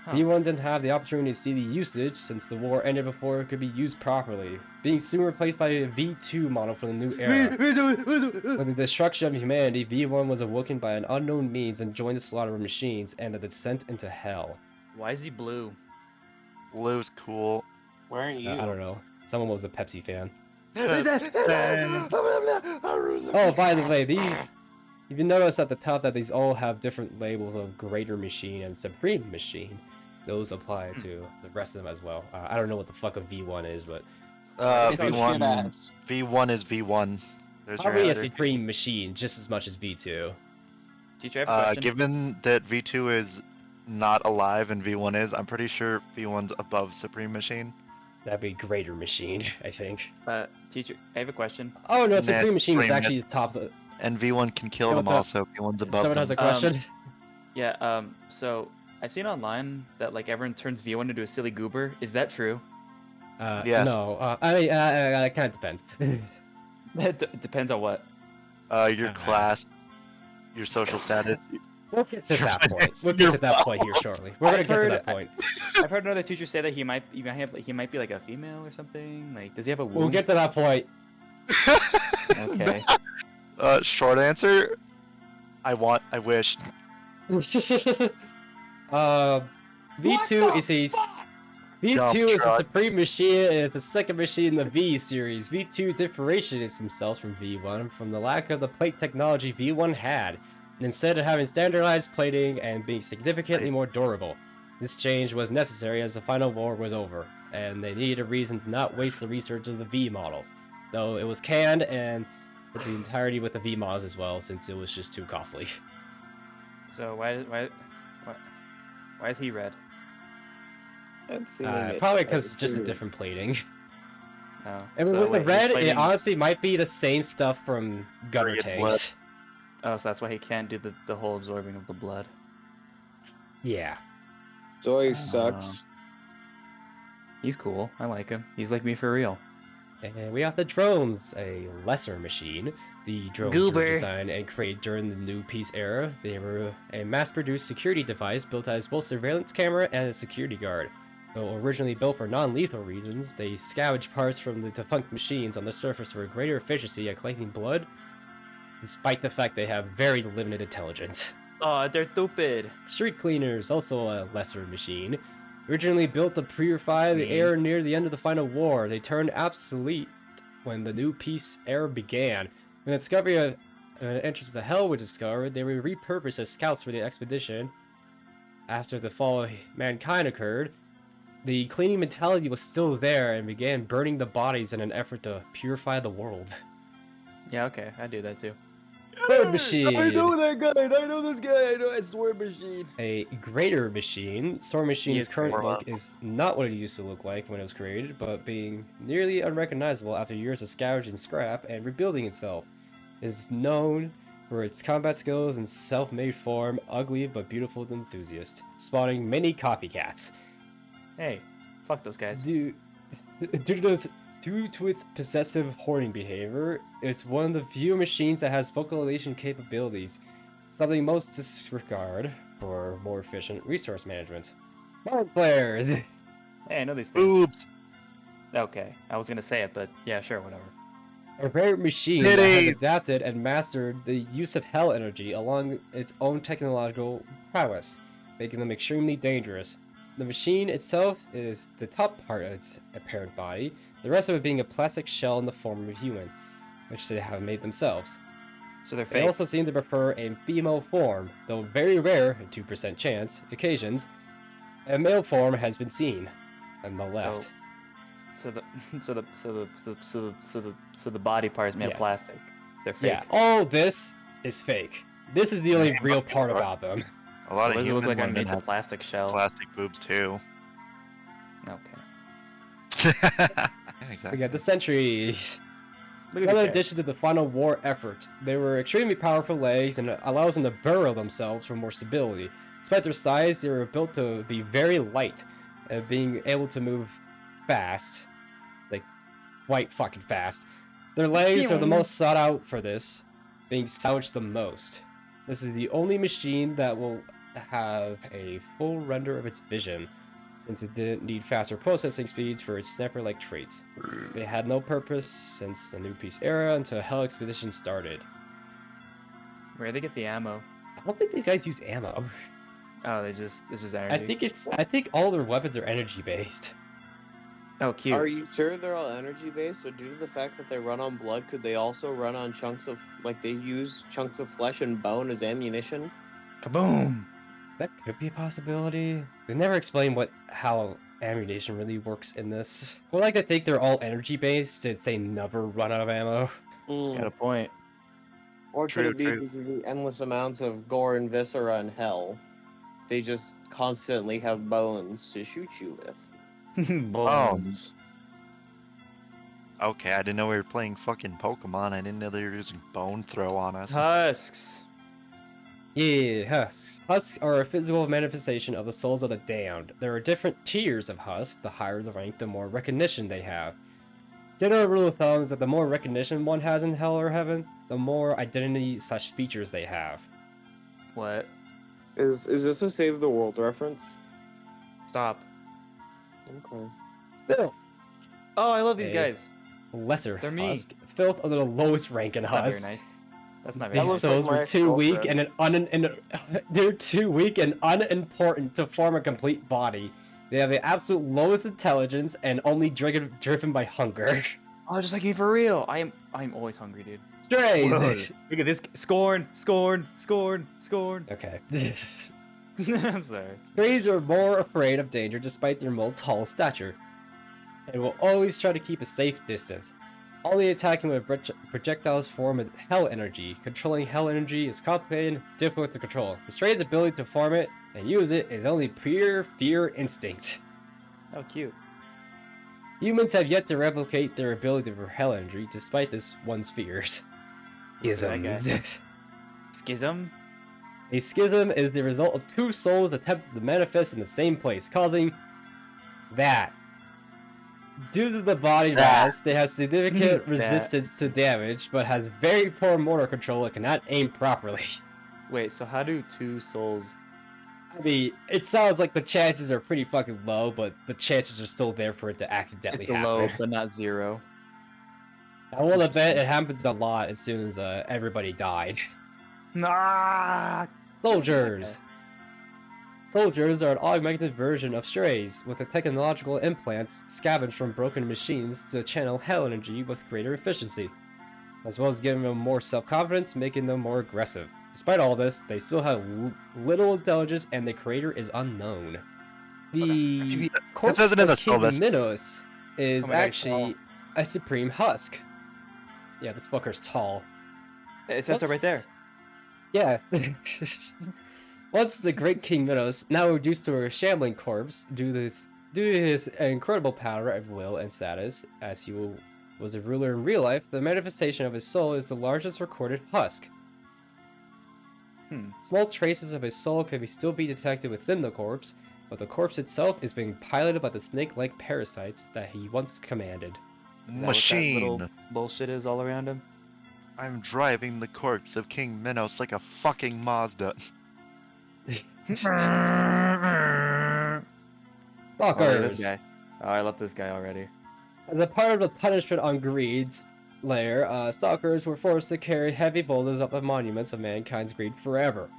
C: Huh.
A: V1 didn't have the opportunity to see the usage since the war ended before it could be used properly, being soon replaced by a V2 model for the new era. With the destruction of humanity, V1 was awoken by an unknown means and joined the slaughter of machines and the descent into hell.
C: Why is he blue?
B: Blue's cool.
E: Why aren't you?
A: I don't know. Someone was a Pepsi fan.
B: Then-
A: Oh, by the way, these... You notice at the top that these all have different labels of Greater Machine and Supreme Machine. Those apply to the rest of them as well. I don't know what the fuck a V1 is, but...
B: V1. V1 is V1. There's your
A: Probably a
B: answer.
A: Supreme Machine just as much as V2.
C: Teacher, I have a question.
B: Given that V2 is not alive and V1 is, I'm pretty sure V1's above Supreme Machine.
A: That'd be Greater Machine, I think.
C: Teacher, I have a question.
A: Oh no,
B: Nah,
A: Supreme Machine is
B: Supreme,
A: actually the top...
B: And V1 can kill them
A: What's up?
B: all, so V1's above
A: Someone
B: them.
A: has a question?
C: Yeah, so I've seen online that like everyone turns V1 into a silly goober. Is that true?
B: Yes.
A: No, I mean, it kind of depends.
C: That depends on what.
B: Your class, your social status.
A: We'll get to that point. We'll get to that point here shortly. We're gonna
C: I've
A: get to
C: heard-
A: that point.
C: I've heard another teacher say that he might be like a female or something. Like, does he have a womb?
A: We'll get to that point.
C: Okay.
B: Short answer, I wish.
A: V2 is a V2
B: Dump
A: is a
B: truck.
A: Supreme Machine and it's the second machine in the V series. V2 differentiates themselves from V1 from the lack of the plate technology V1 had, and instead of having standardized plating and being significantly more durable. This change was necessary as the final war was over, and they needed a reason to not waste the research of the V models, though it was canned and with the entirety with the V models as well, since it was just too costly.
C: So why is he red?
E: I'm thinking it.
A: Probably because it's just a different plating.
C: Oh.
A: I mean,
C: so
A: with
C: wait,
A: the red,
C: he's
A: it
C: fighting-
A: honestly might be the same stuff from gutter
B: Red
A: tanks.
C: Oh, so that's why he can't do the whole absorbing of the blood.
A: Yeah.
D: Zoe sucks.
C: He's cool. I like him. He's like me for real.
A: And we have the drones, a lesser machine. The drones
C: Goober.
A: were designed and created during the New Peace era. They were a mass-produced security device built as both surveillance camera and a security guard. Though originally built for non-lethal reasons, they scavenge parts from the defunct machines on the surface for greater efficiency at collecting blood, despite the fact they have very limited intelligence.
C: Oh, they're stupid.
A: Street cleaners, also a lesser machine. Originally built to purify the air near the end of the final war, they turned obsolete when the New Peace era began. When the discovery of an entrance to hell was discovered, they were repurposed as scouts for the expedition. After the fall of mankind occurred, the cleaning mentality was still there and began burning the bodies in an effort to purify the world.
C: Yeah, okay, I do that too.
A: Sword machine.
C: I know that guy. I know this guy. I know a sword machine.
A: A greater machine. Sword machine's
C: is
A: current
B: great.
A: look is not what it used to look like when it was created, but being nearly unrecognizable after years of scavenging scrap and rebuilding itself. It is known for its combat skills and self-made form, ugly but beautiful enthusiast, spawning many copycats.
C: Hey, fuck those guys.
A: Due to its possessive hoarding behavior, it's one of the few machines that has vocalization capabilities, something most disregard for more efficient resource management. Mind flares!
C: Hey, I know these things.
B: Boobs.
C: Okay, I was gonna say it, but yeah, sure, whatever.
A: A rare machine that has
B: Titties!
A: adapted and mastered the use of hell energy along its own technological prowess, making them extremely dangerous. The machine itself is the top part of its apparent body, the rest of it being a plastic shell in the form of a human, which they have made themselves.
C: So they're
A: They
C: fake.
A: also seem to prefer a female form, though very rare, a 2% chance, occasions, a male form has been seen on the left.
C: So the body part is made
A: Yeah.
C: of plastic. They're fake.
A: Yeah, all this is fake. This is the only
B: Yeah,
A: real
B: but-
A: part about them.
B: A lot
C: Why
B: of
C: does it look
B: human
C: like I
B: women
C: made the
B: have
C: plastic shell?
B: plastic boobs too.
C: Okay.
B: Yeah,
A: We
B: exactly.
A: got the sentries.
C: Look at
A: Another
C: these guys.
A: addition to the final war efforts, they were extremely powerful legs and it allows them to burrow themselves for more stability. Despite their size, they were built to be very light, being able to move fast, like quite fucking fast. Their legs are the most sought out for this, being salvaged the most. This is the only machine that will have a full render of its vision, since it didn't need faster processing speeds for its sniper-like traits. They had no purpose since the New Peace era until Hell Expedition started.
C: Where'd they get the ammo?
A: I don't think these guys use ammo.
C: Oh, this is energy.
A: I think all their weapons are energy based.
C: Oh, cute.
E: Are you sure they're all energy based, or due to the fact that they run on blood, could they also run on chunks of, like, they use chunks of flesh and bone as ammunition?
C: Kaboom!
A: That could be a possibility. They never explain how ammunition really works in this. I like to think they're all energy based. It's say never run out of ammo.
C: It's got a point.
E: Or could
B: True,
E: it be
B: true.
E: due to the endless amounts of gore and viscera and hell? They just constantly have bones to shoot you with.
C: Bones.
B: Okay, I didn't know we were playing fucking Pokemon. I didn't know they were using Bone Throw on us.
C: Husks.
A: Yeah, husks. Husks are a physical manifestation of the souls of the damned. There are different tiers of husks. The higher the rank, the more recognition they have. General rule of thumb is that the more recognition one has in hell or heaven, the more identity/features they have.
C: What?
E: Is this a Save the World reference?
C: Stop.
E: Okay.
A: Filth,
C: Oh, I love these
A: Hey.
C: guys.
A: lesser
C: They're me.
A: husk. Filth are the lowest rank in
C: That's not very
A: husk.
C: nice. That's not
A: These
C: very
E: looks
C: nice.
E: like
A: souls
E: my
A: were too weak
E: ex-girlfriend.
A: they're too weak and unimportant to form a complete body. They have the absolute lowest intelligence and only driven by hunger.
C: Oh, just like you for real. I'm always hungry, dude.
A: Strays.
C: Look at this. Scorn.
A: Okay.
C: I'm sorry.
A: Strays are more afraid of danger despite their tall stature, and will always try to keep a safe distance. Only attacking with projectiles form with hell energy. Controlling hell energy is complicated and difficult to control. The Stray's ability to form it and use it is only pure fear instinct.
C: Oh, cute.
A: Humans have yet to replicate their ability for hell energy despite this one's fears.
C: Look at that guy.
A: Schisms.
C: Schism?
A: A schism is the result of two souls attempting to manifest in the same place, causing that. Due to the body mass, they have significant resistance to damage, but has very poor motor control and cannot aim properly.
C: Wait, so how do two souls...
A: I mean, it sounds like the chances are pretty fucking low, but the chances are still there for it to accidentally
C: It's
A: happen.
C: low, but not zero.
A: I will bet it happens a lot as soon as everybody died.
C: Ah!
A: Soldiers! Soldiers are an augmented version of strays, with the technological implants scavenged from broken machines to channel hell energy with greater efficiency, as well as giving them more self-confidence, making them more aggressive. Despite all this, they still have little intelligence and the creator is unknown. The corpse
B: says it in
A: of
B: the
A: King
B: syllabus.
A: Minos is
C: Oh my God, he's
A: actually a supreme husk. Yeah, this fucker's tall.
C: It says so right there.
A: Yeah. Once the great King Minos, now reduced to a shambling corpse, due to his incredible power of will and status, as he was a ruler in real life, the manifestation of his soul is the largest recorded husk. Small traces of his soul can still be detected within the corpse, but the corpse itself is being piloted by the snake-like parasites that he once commanded.
C: Is that what that
B: Machine.
C: little bullshit is all around him?
B: I'm driving the corpse of King Minos like a fucking Mazda.
C: Oh, look at
A: Stalkers!
C: this guy. Oh, I love this guy already.
A: As a part of the punishment on Greed's lair, stalkers were forced to carry heavy boulders up the monuments of mankind's greed forever.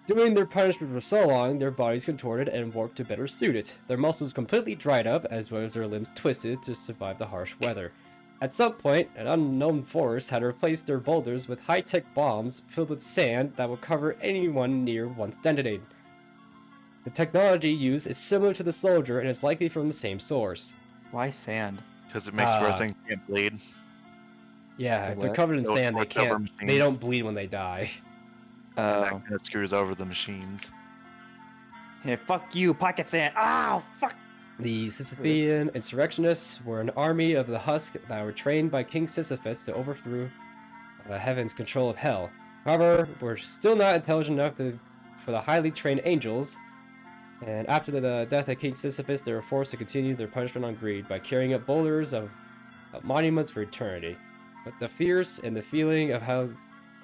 A: Doing their punishment for so long, their bodies contorted and warped to better suit it. Their muscles completely dried up, as well as their limbs twisted to survive the harsh weather. At some point, an unknown force had replaced their boulders with high-tech bombs filled with sand that would cover anyone near once detonated. The technology used is similar to the soldier and is likely from the same source.
C: Why sand?
B: Because it makes sure things can't bleed.
A: Yeah,
C: Wait,
A: if they're
C: what?
A: covered in
B: So it
A: sand, they
B: works over
A: can't.
B: machines.
A: They don't bleed when they die.
B: And that
C: Oh.
B: kind of screws over the machines.
C: Hey, fuck you, pocket sand. Ow, fuck.
A: The Sisyphean insurrectionists were an army of the Husk that were trained by King Sisyphus to overthrow heaven's control of hell. However, were still not intelligent enough for the highly trained angels, and after the death of King Sisyphus, they were forced to continue their punishment on greed by carrying up boulders of monuments for eternity. But the fears and the feeling of how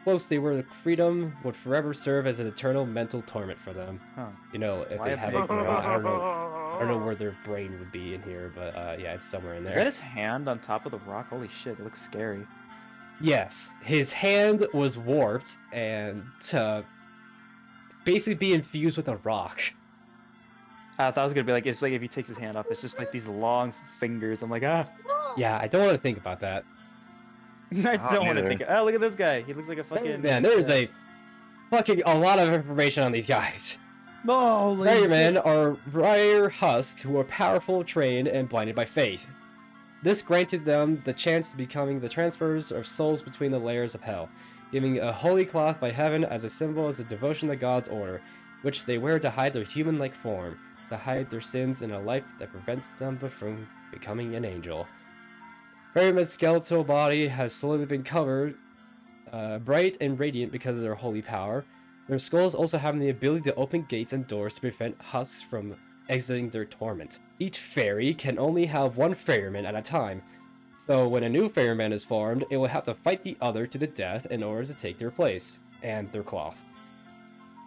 A: close they were to freedom would forever serve as an eternal mental torment for them.
C: Huh.
A: You know, if
C: Why
A: they
C: a
A: have
C: pig?
A: a brain, I don't know where their brain would be in here, but yeah, it's somewhere in
C: Is that
A: there.
C: his hand on top of the rock? Holy shit, it looks scary.
A: Yes, his hand was warped and to basically be infused with a rock.
C: I thought it was gonna be like, it's like if he takes his hand off, it's just like these long fingers. I'm like, ah.
A: Yeah, I don't want to think about that.
C: I
B: don't
C: don't want to
B: either.
C: think. Oh, look at this guy. He looks like a fucking.
A: Man, there's a lot of information on these guys.
C: No,
A: Ferrymen are rare husks who are powerful, trained, and blinded by faith. This granted them the chance to becoming the transfers of souls between the layers of hell, giving a holy cloth by heaven as a symbol of devotion to God's order, which they wear to hide their human-like form, to hide their sins in a life that prevents them from becoming an angel. Ferryman's skeletal body has slowly been covered, bright and radiant because of their holy power. Their skulls also have the ability to open gates and doors to prevent husks from exiting their torment. Each fairy can only have one ferryman at a time, so when a new ferryman is formed, it will have to fight the other to the death in order to take their place, and their cloth.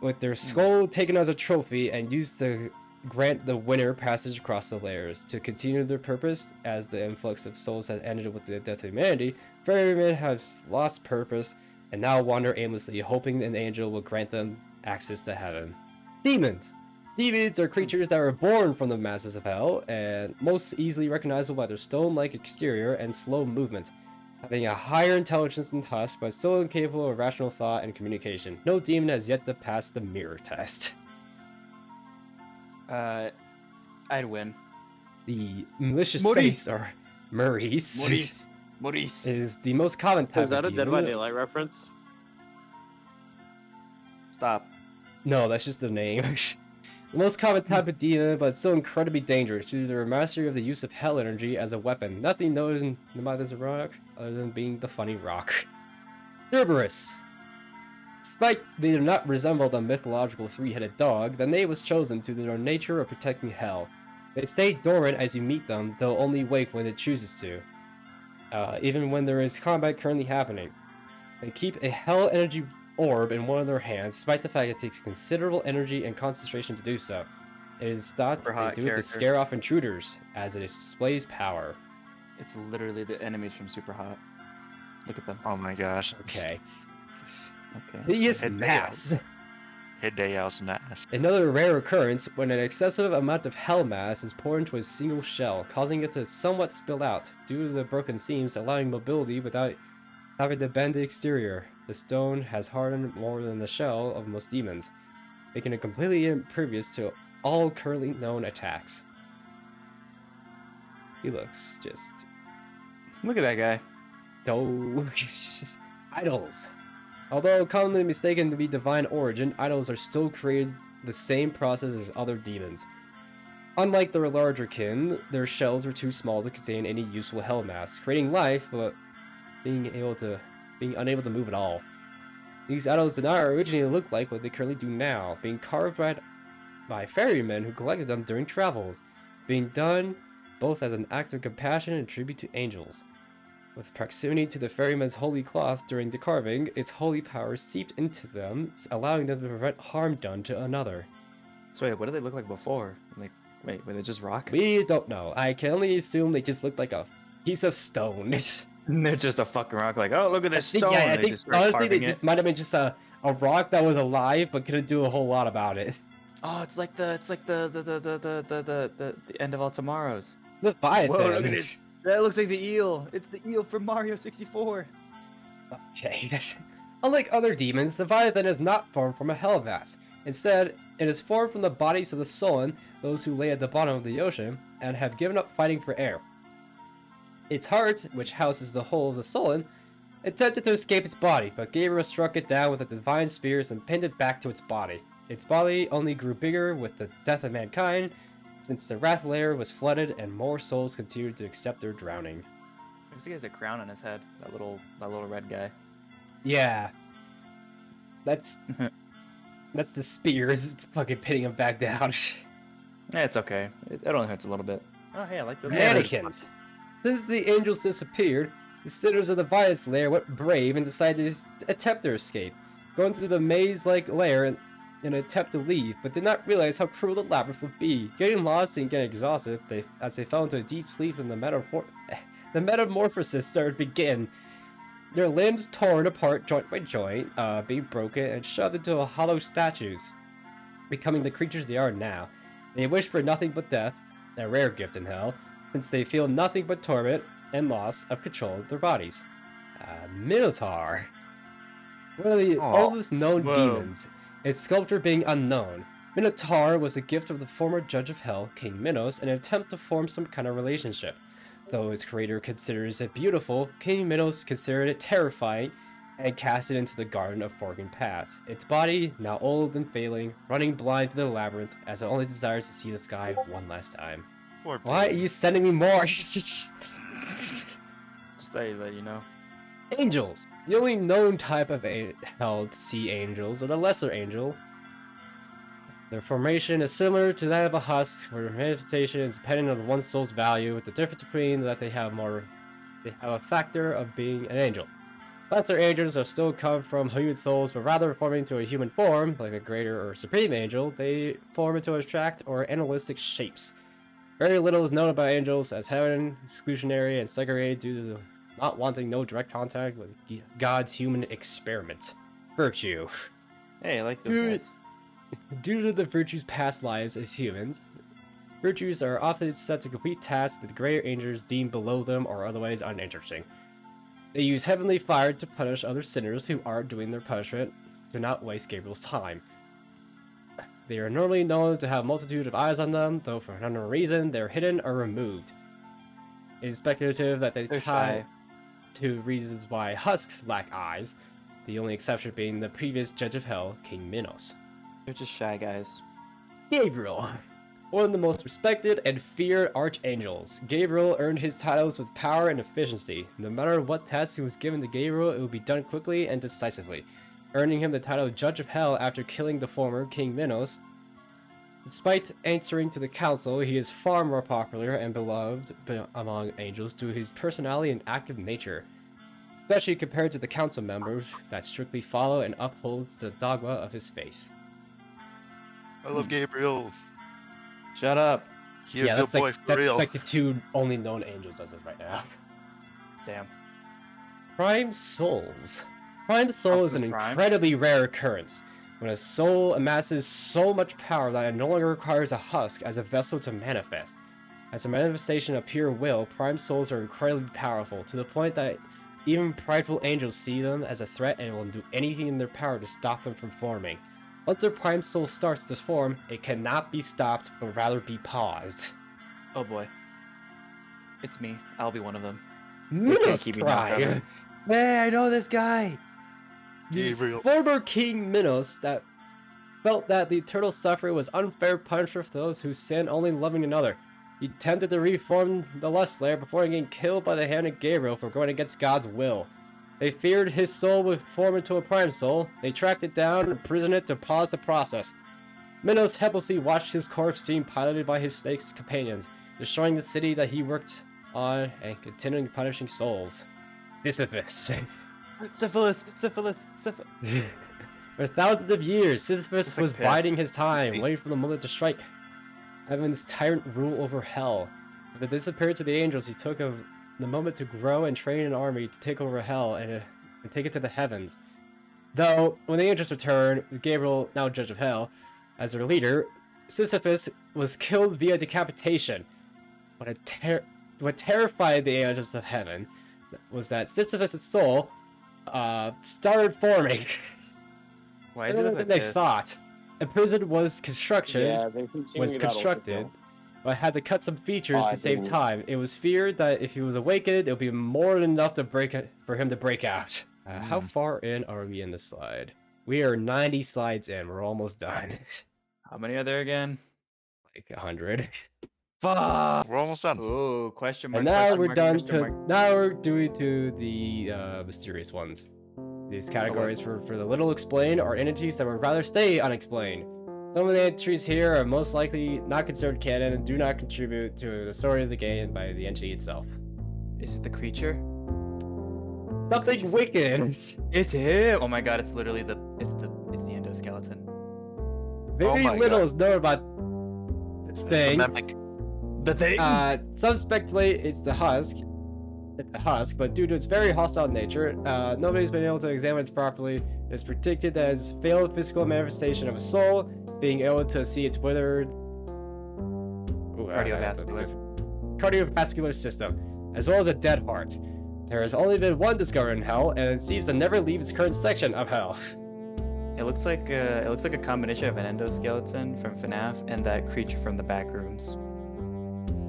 A: With their skull taken as a trophy and used to grant the winner passage across the layers. To continue their purpose, as the influx of souls has ended with the death of humanity, ferrymen have lost purpose and now wander aimlessly, hoping an angel will grant them access to heaven. Demons! Demons are creatures that are born from the masses of hell, and most easily recognizable by their stone-like exterior and slow movement, having a higher intelligence than Husk, but still incapable of rational thought and communication. No demon has yet to pass the mirror test.
C: I'd win.
A: The malicious
C: Maurice.
A: face, or Maurice,
C: Maurice.
A: is the most common type
E: Is that a
A: of
E: Dead by
A: demon.
E: Daylight reference?
C: Stop.
A: No, that's just the name. The most common type of demon, but still incredibly dangerous due to their mastery of the use of hell energy as a weapon. Nothing known about this rock other than being the funny rock. Cerberus. Despite they do not resemble the mythological three-headed dog, the name was chosen due to their nature of protecting hell. They stay dormant as you meet them, they'll only wake when it chooses to. Even when there is combat currently happening. They keep a hell energy orb in one of their hands, despite the fact it takes considerable energy and concentration to do so. It is thought
C: Super
A: they
C: hot
A: do it to
C: character.
A: scare off intruders, as it displays power.
C: It's literally the enemies from Super Hot. Look at them.
B: Oh my gosh.
A: Okay.
C: Okay.
A: Hideous
B: Head
A: mass.
B: Hideous mask.
A: Another rare occurrence when an excessive amount of hell mass is poured into a single shell, causing it to somewhat spill out, due to the broken seams allowing mobility without having to bend the exterior. The stone has hardened more than the shell of most demons, making it completely impervious to all currently known attacks. He looks just
C: Look at that guy.
A: so idols. Although commonly mistaken to be divine origin, idols are still created the same process as other demons. Unlike their larger kin, their shells were too small to contain any useful hell mass, creating life but being unable to move at all. These idols did not originally look like what they currently do now, being carved by ferrymen who collected them during travels, being done both as an act of compassion and tribute to angels. With proximity to the ferryman's holy cloth during the carving, its holy power seeped into them, allowing them to prevent harm done to another.
C: So wait, what did they look like before? Like, wait, were they just rock?
A: We don't know. I can only assume they just looked like a piece of stone.
C: They're just a fucking rock. Like, oh, look at this
A: I
C: stone.
A: think
C: They just start
A: honestly they
C: carving
A: just
C: it.
A: might have been just a rock that was alive but couldn't do a whole lot about it.
C: Oh, it's like the end of all tomorrows.
A: Leviathan.
C: Whoa, look at it. That looks like the eel. It's the eel from Mario 64.
A: Okay. Unlike other demons, Leviathan is not formed from a hell mass. Instead, it is formed from the bodies of the Sullen, those who lay at the bottom of the ocean, and have given up fighting for air. Its heart, which houses the whole of the Sullen, attempted to escape its body, but Gabriel struck it down with the divine spears and pinned it back to its body. Its body only grew bigger with the death of mankind, since the Wrath layer was flooded and more souls continued to accept their drowning.
C: Looks like he has a crown on his head. That little red guy.
A: Yeah. That's the spears fucking pinning him back down.
C: It's okay. It only hurts a little bit. Oh, hey, I like those.
A: Mannequins. Since the angels disappeared, the sinners of the Violence layer went brave and decided to attempt their escape, going through the maze-like layer in an attempt to leave, but did not realize how cruel the labyrinth would be. Getting lost and getting exhausted, as they fell into a deep sleep and the metamorphosis started to begin. Their limbs torn apart joint by joint, being broken and shoved into hollow statues, becoming the creatures they are now. They wish for nothing but death, a rare gift in hell, since they feel nothing but torment and loss of control of their bodies. Minotaur. One of the oldest known demons, its sculpture being unknown. Minotaur was a gift of the former judge of hell, King Minos, in an attempt to form some kind of relationship. Though its creator considers it beautiful, King Minos considered it terrifying and cast it into the Garden of Forking Paths. Its body, now old and failing, running blind through the labyrinth as it only desires to see the sky one last time. Why are you sending me more?
C: Just let you know.
A: Angels. The only known type of hell sea angels are the lesser angel. Their formation is similar to that of a husk, where manifestation is dependent on one's soul's value, with the difference between that they have a factor of being an angel. Lesser angels are still come from human souls, but rather forming into a human form, like a greater or supreme angel, they form into abstract or animalistic shapes. Very little is known about angels, as heaven, exclusionary, and segregated due to not wanting no direct contact with God's human experiment. Virtue.
C: Hey, I like those guys.
A: Due to the virtues' past lives as humans, virtues are often set to complete tasks that the greater angels deem below them or otherwise uninteresting. They use heavenly fire to punish other sinners who aren't doing their punishment to not waste Gabriel's time. They are normally known to have a multitude of eyes on them, though for an unknown reason they're hidden or removed. It is speculative that they tie to reasons why husks lack eyes, the only exception being the previous judge of hell, King Minos.
C: They're just shy guys.
A: Gabriel. One of the most respected and feared archangels, Gabriel earned his titles with power and efficiency. No matter what task he was given to Gabriel, it would be done quickly and decisively, earning him the title of Judge of Hell after killing the former King Minos. Despite answering to the council, he is far more popular and beloved among angels due to his personality and active nature, especially compared to the council members that strictly follow and upholds the dogma of his faith.
B: I love Gabriel.
C: Shut up.
B: He's a good boy for real.
A: That's like the two only known angels as of right now.
C: Damn.
A: Prime Souls. Prime Soul is an incredibly rare occurrence, when a soul amasses so much power that it no longer requires a husk as a vessel to manifest. As a manifestation of pure will, Prime Souls are incredibly powerful, to the point that even prideful angels see them as a threat and will do anything in their power to stop them from forming. Once their Prime Soul starts to form, it cannot be stopped, but rather be paused.
C: Oh boy. It's me. I'll be one of them.
A: Minos Prime!
C: Hey, I know this guy!
B: Gabriel.
A: Former King Minos that felt that the eternal suffering was unfair punishment for those who sin only loving another. He attempted to reform the Lust Layer before getting killed by the hand of Gabriel for going against God's will. They feared his soul would form into a Prime Soul. They tracked it down and imprisoned it to pause the process. Minos helplessly watched his corpse being piloted by his snake's companions, destroying the city that he worked on and continuing punishing souls. Sisyphus.
C: Syphilis.
A: For thousands of years, Sisyphus was biding his time, waiting for the moment to strike. Heaven's tyrant rule over hell. With the disappearance of the angels, he took the moment to grow and train an army to take over hell and take it to the heavens. Though, when the angels returned, with Gabriel, now judge of hell, as their leader, Sisyphus was killed via decapitation. What terrified the angels of heaven was that Sisyphus' soul started forming.
C: Why is it like
A: they thought? A prison was constructed, but had to cut some features to save time. It was feared that if he was awakened, it would be more than enough for him to break out. How far in are we in this slide? We are 90 slides in. We're almost done.
C: How many are there again?
A: like 100.
C: Fuck.
B: We're almost done.
C: Ooh, question mark.
A: And now
C: question
A: we're
C: mark,
A: done
C: question
A: to
C: mark.
A: now we're doing to the mysterious ones. These categories for the little explained are entities that would rather stay unexplained. Some of the entries here are most likely not considered canon and do not contribute to the story of the game by the entity itself.
C: Is it the creature?
A: Something wicked.
C: It's him. Oh my god, it's literally it's the endoskeleton.
A: Very
B: my
A: little
B: God.
A: is known about this
B: It's the
A: thing.
B: mimic.
C: The thing.
A: Some speculate it's the husk. It's a husk, but due to its very hostile nature, nobody's been able to examine it properly. It's predicted that it's failed physical manifestation of a soul, being able to see its withered cardiovascular system, as well as a dead heart. There has only been one discovered in Hell, and it seems to never leave its current section of Hell.
C: It looks like a combination of an endoskeleton from FNAF and that creature from the back rooms.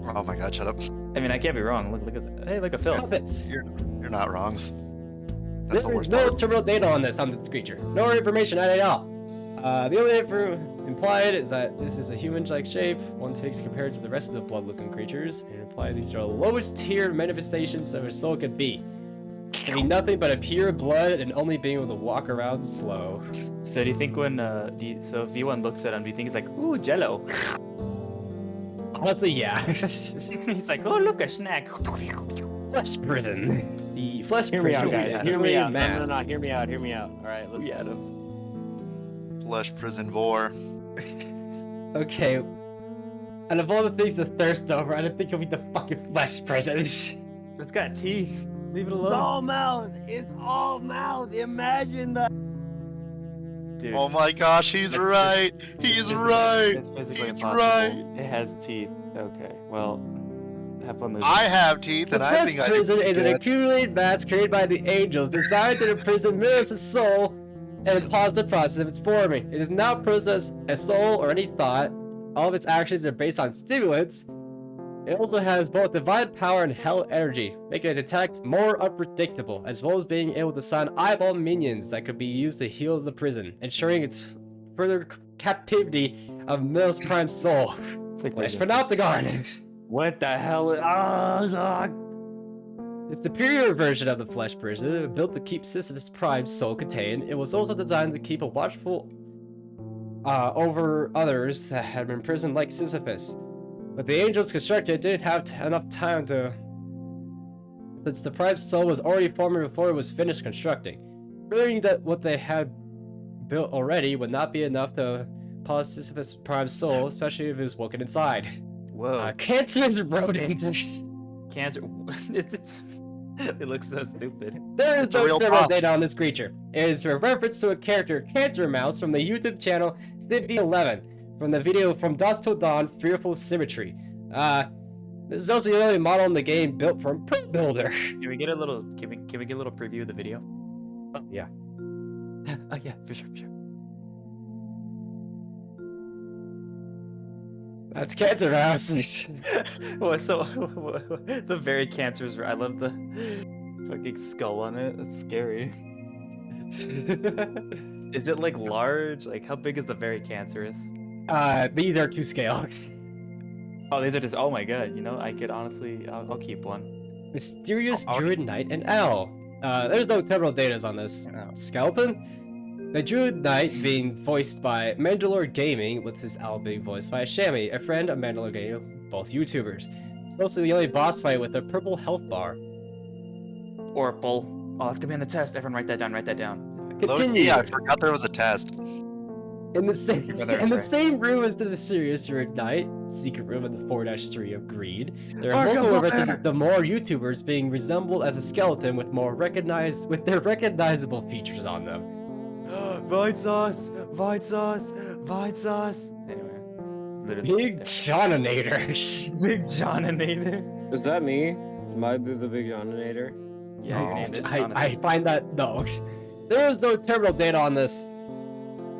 B: Oh my god, shut up.
C: I mean, I can't be wrong. Look at that. Hey, look a film.
A: Puppets.
B: You're not wrong. That's the
A: There's
B: worst
A: no
B: part.
A: terminal data on this creature. No information at all. The only info implied is that this is a human-like shape one takes compared to the rest of the blood-looking creatures, and implied these are the lowest tier manifestations of a soul could be. Having nothing but a pure blood and only being able to walk around slow.
C: So do you think when so if V1 looks at him, do you think he's like, ooh, Jello?
A: Honestly, yeah.
C: He's like, oh look, a snack.
A: Flesh prison. The flesh
E: Hear me out,
A: prison
E: guys.
A: is
E: Hear me
A: actually
E: out.
A: mass.
E: No. Hear me out. Hear me out. All right, let's
C: Yeah, no.
B: Flesh prison vor.
A: Okay. Out of all the things to thirst over, I didn't think it would be the fucking flesh prison.
C: It's got teeth. Leave it
D: It's
C: alone.
D: all mouth. It's all mouth. Imagine that.
C: Dude.
B: Oh my gosh, he's
C: That's
B: right. He's
C: physically-
B: right.
C: It's physically
B: He's
C: impossible.
B: right.
C: It has teeth. Okay, well, have fun losing.
B: I have teeth,
A: The
B: and I
A: flesh
B: think I
A: prison
B: did
A: is an
B: good.
A: accumulated mass created by the angels, designed to imprison Miros' soul and pause the process of its forming. It does not possess a soul or any thought. All of its actions are based on stimulants. It also has both divine power and hell energy, making its attacks more unpredictable, as well as being able to summon eyeball minions that could be used to heal the prison, ensuring its further captivity of Miros Prime's soul.
C: It's like
A: Flesh
C: Lego.
A: Panopticon!
C: What the hell? Oh, God.
A: The superior version of the flesh prison, built to keep Sisyphus Prime's soul contained, it was also designed to keep a watchful over others that had been imprisoned like Sisyphus. But the angels constructed didn't have enough time to... Since the Prime's soul was already forming before it was finished constructing. Fearing that what they had built already would not be enough to pause Sisyphus Prime's soul, especially if it was woken inside.
C: Whoa.
A: Cancerous rodent!
C: Cancer. It looks so stupid.
A: There is
B: It's a
A: no
B: real
A: terminal
B: boss.
A: data on this creature. It is a reference to a character, Cancer Mouse, from the YouTube channel Stimpy11, from the video From Dusk Till Dawn, Fearful Symmetry. This is also the only model in the game built from Pro Builder.
C: Can we get a little? Can we get a little preview of the video?
A: Yeah.
C: Oh yeah, for sure, for sure.
A: That's Cancer Mouse.
C: Well, so the very cancerous. I love the fucking skull on it. That's scary. Is it like large? Like how big is the very cancerous?
A: These are to scale.
C: Oh, these are just. Oh my god. You know, I could honestly. I'll keep one.
A: Mysterious
B: I'll-
A: Druid Knight and Owl. There's no temporal data on this
C: Oh.
A: skeleton. The Druid Knight being voiced by Mandalore Gaming, with his owl being voiced by Shammy, a friend of Mandalore Gaming, both YouTubers. It's also the only boss fight with a purple health bar.
C: Orpal. Oh, it's gonna be on the test. Everyone, write that down. Write that down.
A: Continue.
B: Yeah, I forgot there was a test.
A: In the same
C: Brother,
A: in the
C: right.
A: same room as the mysterious Druid Knight, secret room in the 4-3 of Greed, there are
C: Mark
A: multiple
C: up
A: references
C: there.
A: to more YouTubers being resembled as a skeleton with their recognizable features on them.
C: Vine sauce. Vine sauce. Vine sauce. Anyway. Literally.
A: Big Johninator.
C: Big Johninator.
E: Is that me? Am I the big Johninator?
C: Yeah, your
B: No.
C: name is
A: I
C: Jonathan.
A: find that no. There is no terminal data on this.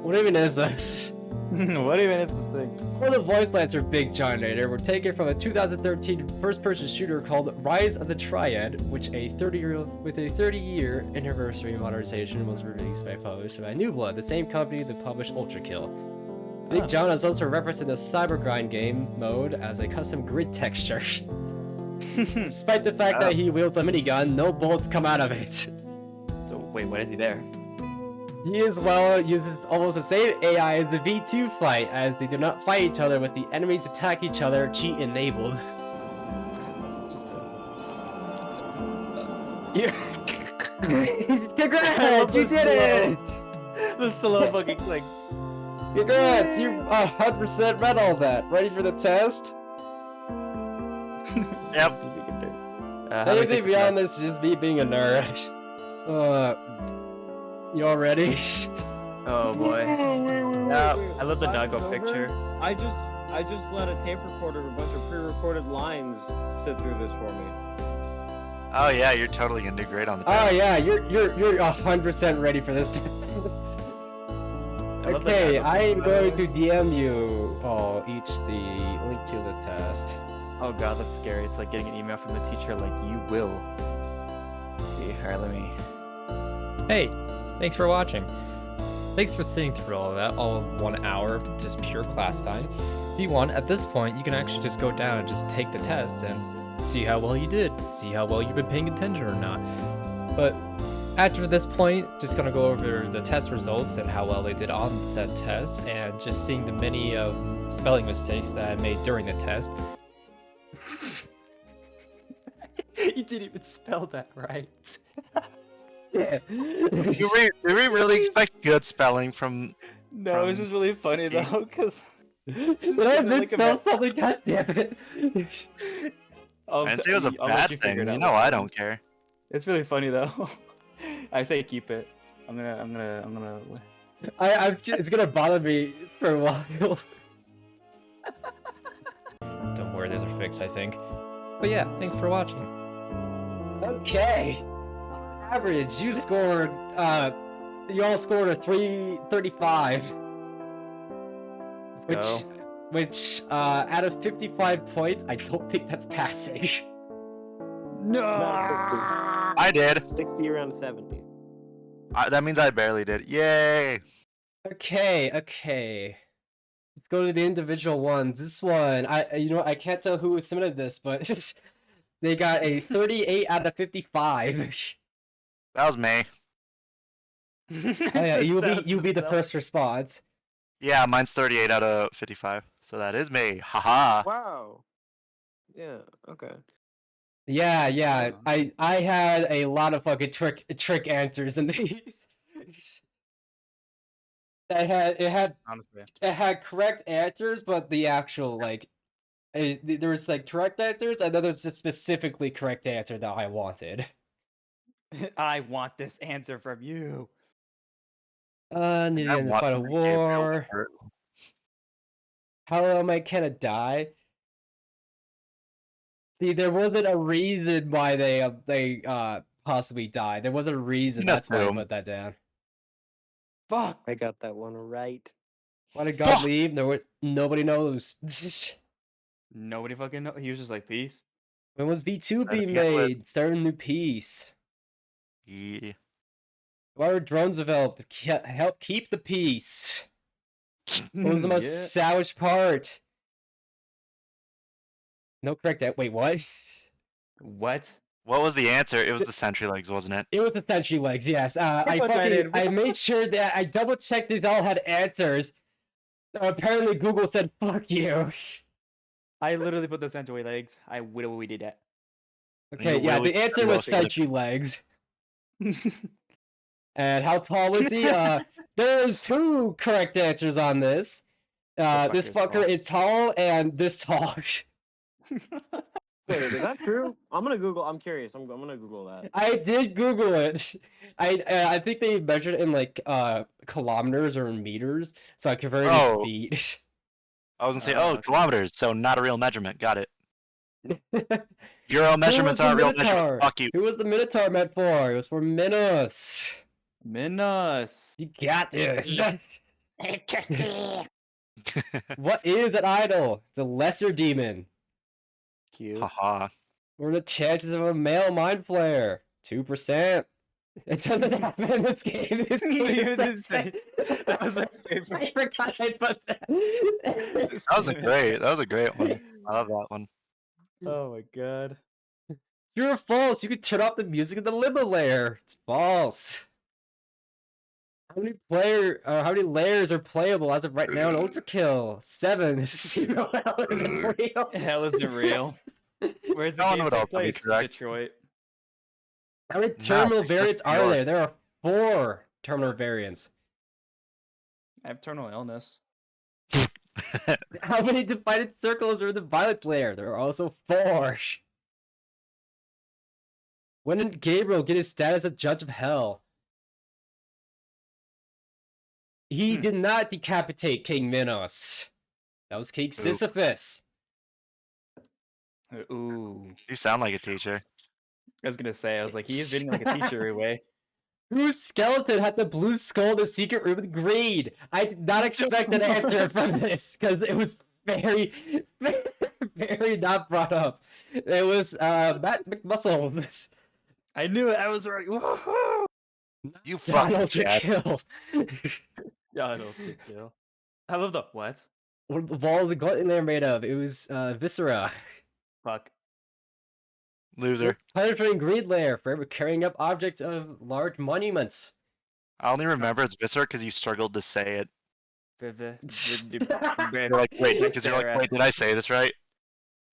A: What even is this?
C: What even is this thing?
A: One of the voice lines for Big Johninator were taken from a 2013 first-person shooter called Rise of the Triad, which a 30-year anniversary modernization was released by published by New Blood, the same company that published ULTRAKILL. Big John is also referenced in the Cyber Grind game mode as a custom grid texture. Despite the fact that he wields a minigun, no bullets come out of it.
C: So wait, what is he there?
A: He as well uses almost the same AI as the V2 fight, as they do not fight each other with the enemies attack each other cheat enabled.
C: Just
A: Yeah. Congrats, you did it!
C: the slow fucking click.
A: Congrats, you 100% read all that. Ready for the test?
B: Yep.
A: Anything beyond this is just me being a nerd. You all ready?
C: Oh boy. I love the doggo
E: Over?
C: picture.
E: I just let a tape recorder with a bunch of pre-recorded lines sit through this for me.
B: Oh yeah, you're totally gonna do great on the
A: Oh
B: test.
A: yeah, you're 100% ready for this.
C: I love the
A: Okay,
C: doggo
A: I am
C: picture.
A: going to DM you all each the link to the test.
C: Oh god, that's scary. It's like getting an email from the teacher like, you will. See, alright, let me...
F: Hey, thanks for watching. Thanks for sitting through all of that, all of 1 hour of just pure class time. If you want, at this point, you can actually just go down and just take the test and see how well you did, see how well you've been paying attention or not. But after this point, just gonna go over the test results and how well they did on said test, and just seeing the many spelling mistakes that I made during the test.
C: You didn't even spell that right.
A: Yeah.
B: Do we really expect good spelling from?
C: No, this
B: From
C: is really funny
B: T.
C: though, because...
A: Did I misspell something? God damn it.
B: I didn't say it was a bad thing. You know I don't care.
C: It's really funny though. I say keep it. I'm gonna.
A: It's gonna bother me for a while.
F: Don't worry, there's a fix, I think. But yeah, thanks for watching.
A: Okay. On average, you scored, you all scored a 335.
C: Let's go.
A: Which, out of 55 points, I don't think that's passing.
C: No.
B: I did.
E: 60 around 70.
B: That means I barely did. Yay!
A: Okay. Let's go to the individual ones. This one, I can't tell who submitted this, but they got a 38 out of 55.
B: That was me.
A: Oh yeah, you'll be the first response.
B: Yeah, mine's 38 out of 55. So that is me. Haha.
E: Wow. Yeah, okay.
A: Yeah. I had a lot of fucking trick answers in these.
C: Honestly.
A: It had correct answers, but the actual there was like correct answers, and then there was a specifically correct answer that I wanted.
C: I want this answer from you.
A: Near the
B: I
A: end of the
B: want
A: final
B: to make Gabriel
A: war.
B: hurt.
A: How am I gonna die? See, there wasn't a reason why they possibly died. There wasn't a reason.
B: You just
A: That's why I
B: knew 'em.
A: put that down.
C: Fuck.
E: I got that one right.
A: Why did God leave? Nobody knows.
C: Nobody fucking know. He was just like, peace.
A: When was V2 being
B: can't let-
A: made? Starting a new piece.
B: Yeah.
A: Why were drones developed? To help keep the peace. What was the most
C: Yeah.
A: savage part? No correct that. Wait, what?
C: What?
B: What was the answer? It was the sentry legs, wasn't it?
A: It was the sentry legs, yes. I
C: put that in.
A: I made sure that I double checked these all had answers. Apparently Google said, fuck you.
C: I literally put the centaur legs. I literally did that.
A: Okay,
B: You
A: yeah,
B: really
A: the answer
B: pretty well
A: was
B: said it.
A: sentry legs. And how tall was he? There's 2 correct answers on this. This fucker is tall and this tall.
E: Wait, is that true? I'm curious. I'm gonna Google that.
A: I did Google it. I think they measured it in like kilometers or in meters, so I converted it to feet.
B: I was gonna say,
C: Okay.
B: kilometers, so not a real measurement. Got it. Euro measurements aren't real measurements. Fuck you.
A: Who was the Minotaur meant for? It was for Minos.
C: Minos.
A: You got this. What is an idol? It's a lesser demon.
C: Cute.
B: Haha.
A: What are the chances of a male mind flayer? 2%. It doesn't happen in this game. This game
C: You
A: is
C: didn't say. That was my
A: I
C: favorite.
A: forgot I put that.
B: That was a great one. I love that one.
C: Oh my god.
A: True or false? You can turn off the music in the limbo layer. It's false. How many layers are playable as of right now in ULTRAKILL? 7. 0. Hell isn't real.
C: Hell isn't real. Where's the
B: That one
C: game
B: would
C: take
B: also be
C: place?
B: correct.
C: Detroit.
A: How many
B: No,
A: terminal
B: it's just
A: variants
B: New
A: are
B: York.
A: there? There are 4 terminal variants.
C: I have terminal illness.
A: How many divided circles are in the violet layer? There are also 4. When did Gabriel get his status as Judge of Hell? He did not decapitate King Minos. That was King Sisyphus.
C: Ooh.
B: You sound like a teacher.
C: I was gonna say, I was like, he's been like a teacher away.
A: Whose skeleton had the blue skull in the secret room with greed? I did not expect an answer from this because it was very, very not brought up. It was Matt McMuscle.
C: I knew it. I was right. Woohoo!
B: You fucking
A: Donald
B: cat.
A: Kill.
C: Yeah, I know. Kill. I love the what?
A: What are the balls of glutton they're made of? It was Viscera.
C: Fuck.
B: Loser.
A: Punishment greed layer for carrying up objects of large monuments.
B: I only remember it's Viscera because you struggled to say it.
C: You're
B: You're like, wait, because you're like, wait, did I say this right?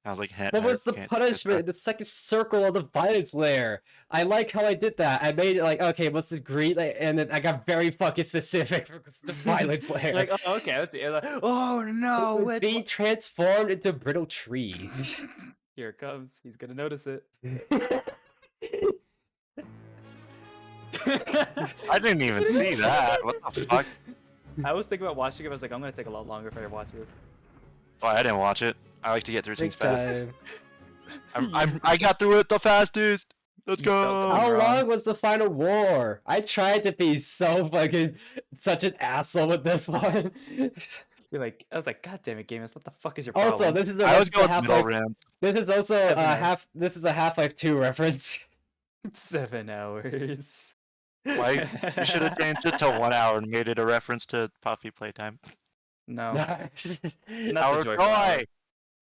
B: I was like,
A: What was the punishment in the second circle of the violence layer? I like how I did that. I made it like, okay, what's this greed layer? And then I got very fucking specific for the violence layer.
C: like, oh, okay, let's see. Like, oh no,
A: It be transformed into brittle trees.
C: Here it comes. He's gonna notice it.
B: I didn't even see that. What the fuck?
C: I was thinking about watching it. I was like, I'm gonna take a lot longer if I watch this.
B: That's why I didn't watch it. I like to get through things
A: Big
B: fast.
A: time.
B: I got through it the fastest. Let's
C: You spelled
B: go.
C: something
A: How
C: wrong.
A: long was the final war? I tried to be so fucking such an asshole with this one.
C: You're like, I was like, God damn it, gamers, what the fuck is your problem?
A: Also, this is a
B: I was going with
A: Half-Life.
B: middle rounds.
A: This is also
C: 7 hours.
A: This is a Half-Life 2 reference.
C: 7 hours.
B: Why? You should have changed it to 1 hour and made it a reference to Puffy Playtime.
C: No.
B: Hour
C: Not
B: of
C: the
B: joy!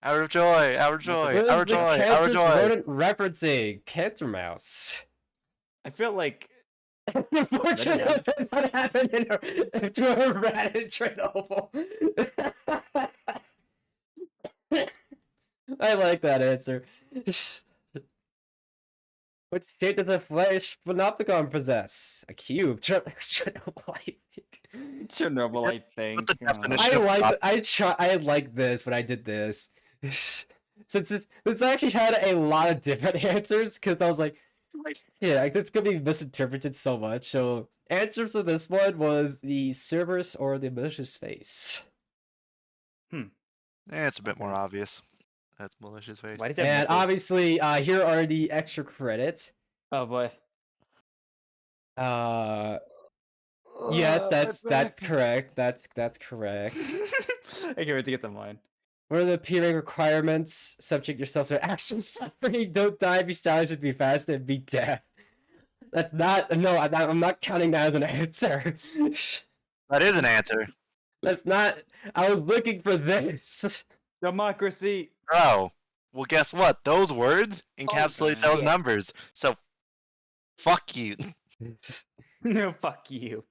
B: Hour of joy! Hour of joy!
A: What
B: Hour
A: is
B: of
A: the
B: joy! Hour of
A: Kansas
B: joy!
A: rodent referencing? Cancer mouse.
C: I feel like
A: Unfortunately, what happened to a rat in Chernobyl. I like that answer. What shape does a flesh panopticon possess? A cube. Chernobylite.
C: Chernobyl, thing.
B: What the definition?
A: I like this when I did this. Since this actually had a lot of different answers, because I was like, yeah, like this could be misinterpreted so much. So answers to this one was the Cerberus or the malicious face.
B: It's a bit more obvious. That's malicious face.
C: Why does that?
A: And obviously, here are the extra credits.
C: Oh boy.
A: Yes, that's correct. That's correct.
C: I can't wait to get to mine.
A: What are the peering requirements? Subject yourself to actual suffering. Don't die. Be stylish. Be fast. And be deaf. That's not. No, I'm not counting that as an answer.
B: That is an answer.
A: That's not. I was looking for this.
C: Democracy.
B: Bro, well, guess what? Those words encapsulate those
C: shit.
B: numbers. So, fuck you.
C: No, fuck you.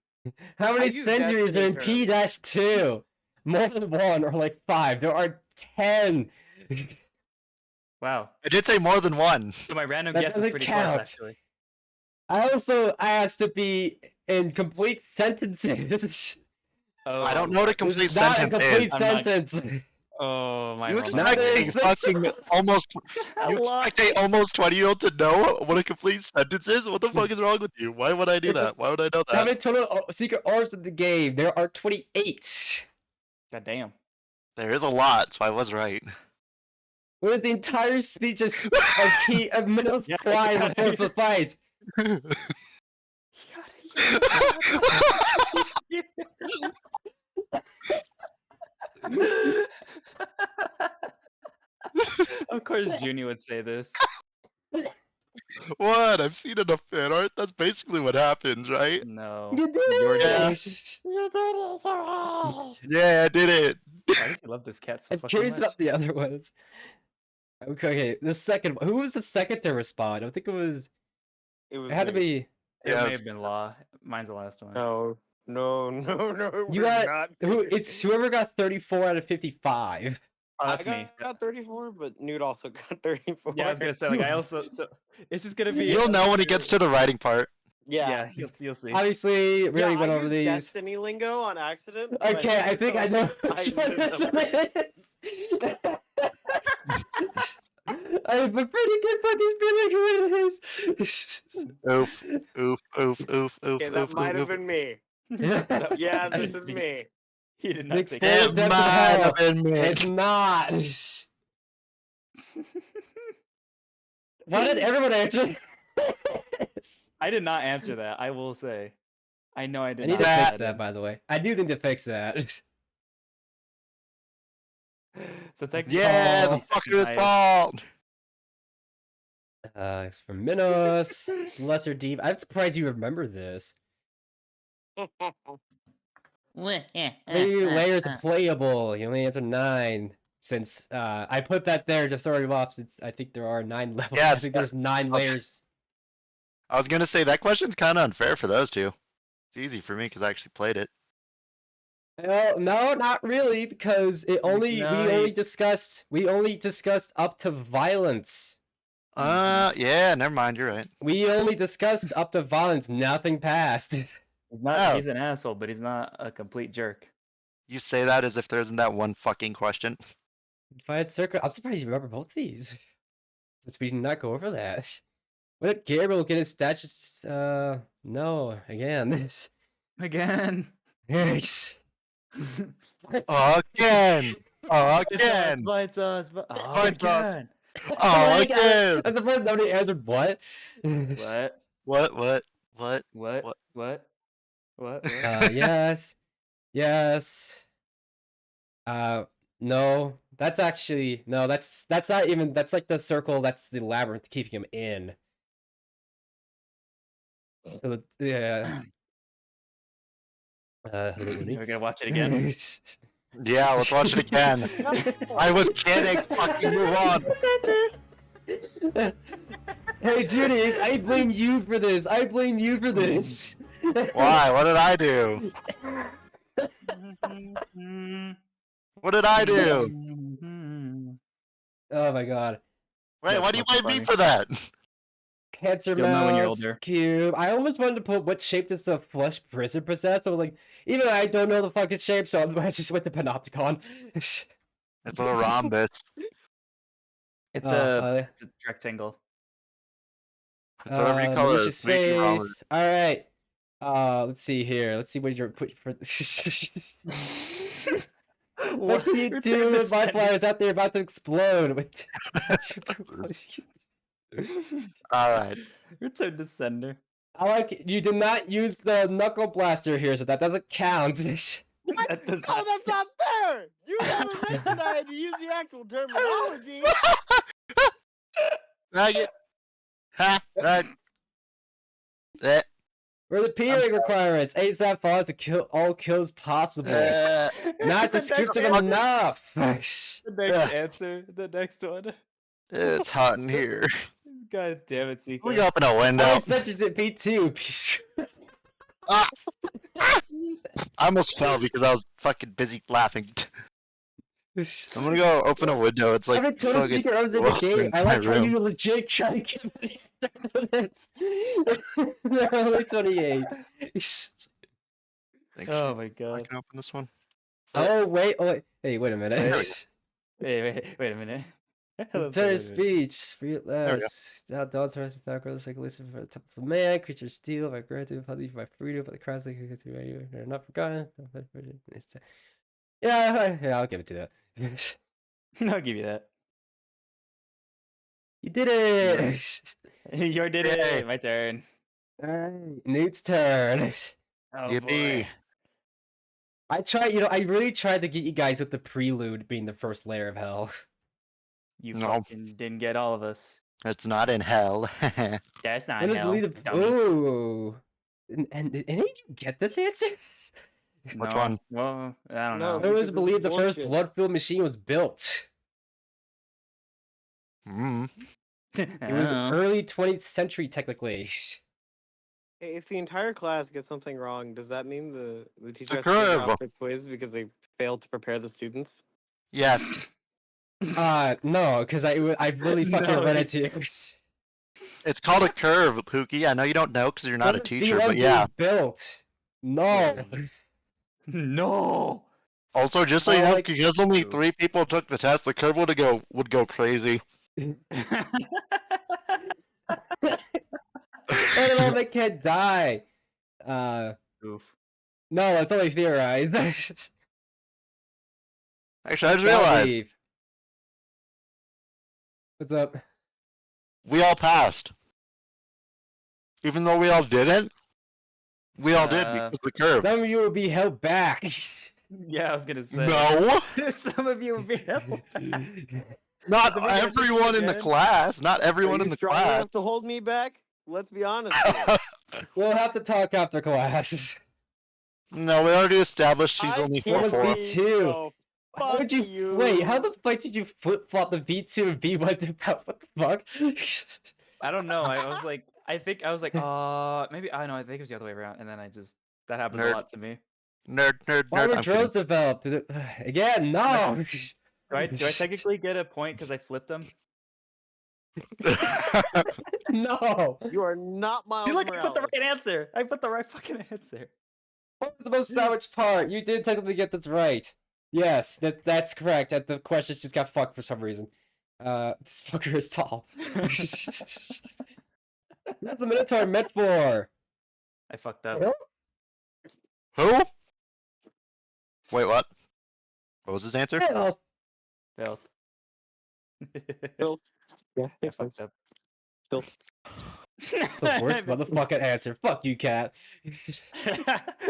A: How many
C: use
A: centuries are in
C: Destiny
A: P-2? More than 1 or like 5. There are 10.
C: Wow.
B: I did say more than one.
C: So my random
A: That
C: guess was
A: doesn't
C: pretty
A: count.
C: close, actually.
A: I also asked to be in complete sentences.
C: Oh,
B: I don't know what a
A: This
B: complete
A: is not a
B: sentence
A: complete
B: is.
C: I'm not-
A: sentence.
C: Oh, my.
B: You
C: rolled
A: Not
B: expect
A: in
B: a
A: this
B: fucking
A: one.
B: almost.
C: A
B: You
C: lot.
B: expect a almost 20-year-old to know what a complete sentence is? What the fuck is wrong with you? Why would I do that? Why would I know
A: How
B: that?
A: many total secret orbs in the game? There are 28.
C: God damn.
B: There is a lot, so I was right.
A: What is the entire speech of Minos
C: Yeah,
A: Prime before the fight?
C: Of course, Junior would say this.
B: What? I've seen enough fan art. That's basically what happens, right?
C: No.
A: You did
C: You're
B: Yeah.
A: it!
B: Yeah, I did it.
C: Why does he love this cat so
A: I'm
C: fucking
A: curious
C: much?
A: about the other ones. Okay, the second one. Who was the second to respond? I think it was.
E: It was
A: It had to
E: me.
A: be.
C: It
B: Yeah,
C: may have been Law. Mine's the last one.
E: No, no, it
A: You
E: was
A: got
E: not.
A: who? It's whoever got 34 out of 55.
C: Oh,
E: I
C: that's me.
E: got 34, but Newt also got 34.
C: Yeah, I was gonna say like I also so it's just gonna be.
B: You'll know when he gets to the writing part.
C: Yeah, you'll see.
A: Obviously, we already went
E: I
A: over
E: used
A: these.
E: Destiny lingo on accident. but
A: Okay, I think I know
E: I
A: which one
E: didn't
A: this
E: know.
A: one is. I have a pretty good fucking feeling who it is.
B: Oof, oof, oof, oof, oof,
E: Okay, that
B: oof,
E: might have
B: oof.
E: been me.
C: That
E: Yeah,
C: might
E: this is
C: be-
E: me.
C: He did
A: The
C: not take
A: exploded
B: It
A: depths of
B: might
A: hell.
B: have been me.
A: It's not. Why did everyone answer this?
C: I did not answer that. I will say. I know I
A: I
C: did
A: need
C: not.
A: to
B: That-
A: fix that, by the way. I do need to fix that.
C: So technically,
B: Yeah, the
C: he's second
B: fucker is
C: highest.
B: fault.
A: It's from Minos. It's Lesser Deep. I'm surprised you remember this. Maybe layers playable. You only answered 9. Since I put that there to throw you off, since I think there are 9 levels. I
B: Yes,
A: think there's 9
B: okay.
A: layers.
B: I was gonna say that question's kind of unfair for those two. It's easy for me because I actually played it.
A: Well, no, not really, because it only
C: No,
A: we
C: he-
A: only discussed up to violence.
B: Yeah, never mind. You're right.
A: We only discussed up to violence, nothing past.
C: He's not.
B: Oh.
C: He's an asshole, but he's not a complete jerk.
B: You say that as if there isn't that one fucking question.
A: Divided circle. I'm surprised you remember both these. Since we did not go over that. When did Gabriel get his stats? No, again.
C: Again.
A: Yes.
B: Again. Again.
C: Bites us. Oh,
B: Bites us.
C: again.
B: Oh, again.
A: I suppose nobody answered what?
C: What?
B: What?
C: What?
B: What?
C: What? What?
A: Yes. Yes. No. That's actually no. That's not even. That's like the circle. That's the labyrinth keeping him in. So yeah. Hello, Uni.
C: We're gonna watch it again.
B: Yeah, let's watch it again. I was kidding. Fucking move on.
A: Hey Judy, I blame you for this. I blame you for this.
B: Why? What did I do? What did I do?
A: Oh my god.
B: Wait,
C: That's
B: why do you
C: fucking
B: blame me
C: funny.
B: for that?
A: Cancer
C: You'll know when you're
A: mouse
C: older.
A: cube. I almost wanted to put what shape does the flesh prison possess, but like even I don't know the fucking shape, so I just went to Panopticon.
B: It's a rhombus.
C: It's
A: Oh,
C: it's a rectangle.
B: It's whatever you call it.
A: malicious
B: Sneaky rhombus.
A: face. All right. Let's see here. Let's see what you're put for. What can you do with my flyers out there about to explode? With
B: Alright.
C: Return to sender.
A: I like you did not use the knuckle blaster here, so that doesn't count.
C: That does
E: Oh,
C: not.
E: that's not fair! You never mentioned I had to use the actual terminology.
B: Maggot. Ha. Right. Eh.
A: Where the PA requirements? ASAP follows to kill all kills possible. Not descriptive enough.
C: The next answer. The next one.
B: It's hot in here.
C: God damn it,
B: We
C: Sequence.
B: open a window.
A: I sent you to P2.
B: Ah. I almost fell because I was fucking busy laughing. I'm gonna go open a window. It's like
A: I'm a total
B: fucking
A: secret. I was in the
B: welcome
A: game. I
B: to my
A: like how
B: room.
A: you legit try to give me this. They're only 28.
B: Thanks,
C: Oh
B: Shane.
C: my
B: I
C: god.
B: can open this one.
A: Oh wait, hey, wait a
B: There we
A: minute.
C: Wait a minute.
A: Turn of speech, free at
B: we go.
A: last. Now, don't trust the background, like listen for the temples of man, creatures steal, my gratitude, for my freedom, for the cross, like they're not forgotten. Yeah, I'll give it to that.
C: I'll give you that.
A: You did it!
C: You did
B: Yay.
C: it. My turn.
A: Alright, Newt's turn.
C: Oh
B: Yippee.
C: boy.
A: I really tried to get you guys with the prelude being the first layer of hell.
C: You
B: No.
C: fucking didn't get all of us.
B: It's not in hell.
C: That's not
A: When is
C: hell.
A: believe the
C: Dummy.
A: ooh. And did any of you get this answer?
B: Which
C: No.
B: one?
C: Well, I don't
E: No,
C: know.
A: When was
E: because this
A: believed
E: is
A: the first
E: bullshit.
A: blood-filled machine was built?
B: Mm.
A: It was early 20th century, technically.
E: Hey, if the entire class gets something wrong, does that mean the teacher
B: The
E: has to take it
B: curve.
E: off the quiz because they failed to prepare the students?
B: Yes.
A: No, because I really fucking
C: No,
A: read
C: he-
A: it to you.
B: It's called a curve, Pookie. I know you don't know because you're not a
A: When was
B: teacher,
A: B1
B: but yeah.
A: being built? No.
C: No.
B: Also, just so you
A: Oh,
B: know,
A: like-
B: because only 3 people took the test, the curve would go crazy.
A: Animal that can't die.
C: Oof.
A: No, it's only theorized.
B: Actually, I just
A: Gotta
B: realized
A: leave. What's up?
B: we all passed. Even though we all didn't, we all did because of the curve.
A: Some of you will be held back.
C: Yeah, I was gonna say.
B: No,
C: Some of you will be held back.
B: not
C: So we gotta do
B: everyone
C: this
B: in the
C: again?
B: class. Not
E: Are
B: everyone
E: you
B: in the
E: strong
B: class.
E: enough to hold me back? Let's be honest. Here.
A: We'll have to talk after class.
B: No, we already established she's
E: I
B: only
A: What was
E: can't
B: 4-4.
A: B2?
E: go.
A: How would
E: Fuck
A: you wait? How
E: you.
A: the fuck did you flip flop the B2 and B1 to what the fuck?
C: I don't know. I was like, I think I was like, maybe I know. I think it was the other way around, and then that happened a
B: Nerd.
C: lot to me.
B: Nerd.
A: Why were
B: I'm
A: drills
B: kidding.
A: developed? Again, no.
C: Do I technically get a point because I flipped them?
A: No.
E: You are not Miles
C: See, look, I put the
E: Morales.
C: right answer. I put the right fucking answer.
A: What was the most savage part? You did technically get this right. Yes, that's correct. The question just got fucked for some reason. This fucker is tall. What's the Minotaur meant for?
C: I fucked up.
B: Who? Wait, what? What was his answer?
A: Hell.
C: Failed.
E: Filth. Yeah,
C: I
E: makes
C: fucked
E: sense.
C: up.
E: Filth.
A: The worst motherfucking answer. Fuck you, cat.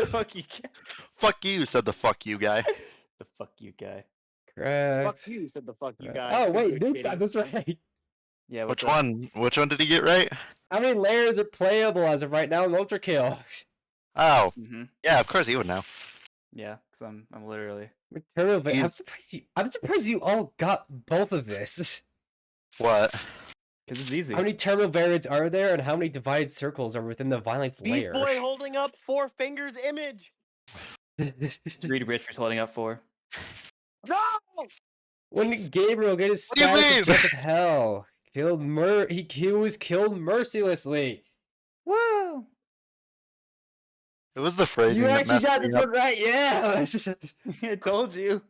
C: Fuck you, guy.
B: Fuck you, said the fuck you guy.
C: The fuck you guy.
A: Correct.
E: Fuck you, said the fuck you guy.
A: Oh
E: Good,
A: wait,
E: good
A: Duke
E: kitty.
A: got this right.
C: Yeah.
B: Which
C: what's up?
B: one? Which one did he get right?
A: How many layers are playable as of right now in ULTRAKILL?
B: Oh,
C: Mm-hmm.
B: yeah, of course he would know.
C: Yeah, because I'm literally.
A: I'm surprised you all got both of this.
B: What?
C: Because it's easy.
A: How many terminal variants are there, and how many divided circles are within the violence
E: Beast
A: layer?
E: Boy holding up 4 fingers image.
C: It's Reed Richards holding up 4.
E: No!
A: When did Gabriel get his
B: What do you
A: status
B: mean?
A: of Judge of Hell? He was killed mercilessly.
C: Woo!
B: It was the phrasing
A: You
B: that
A: actually
B: messed
A: got
B: me
A: this
B: up.
A: one right, yeah.
C: I told you.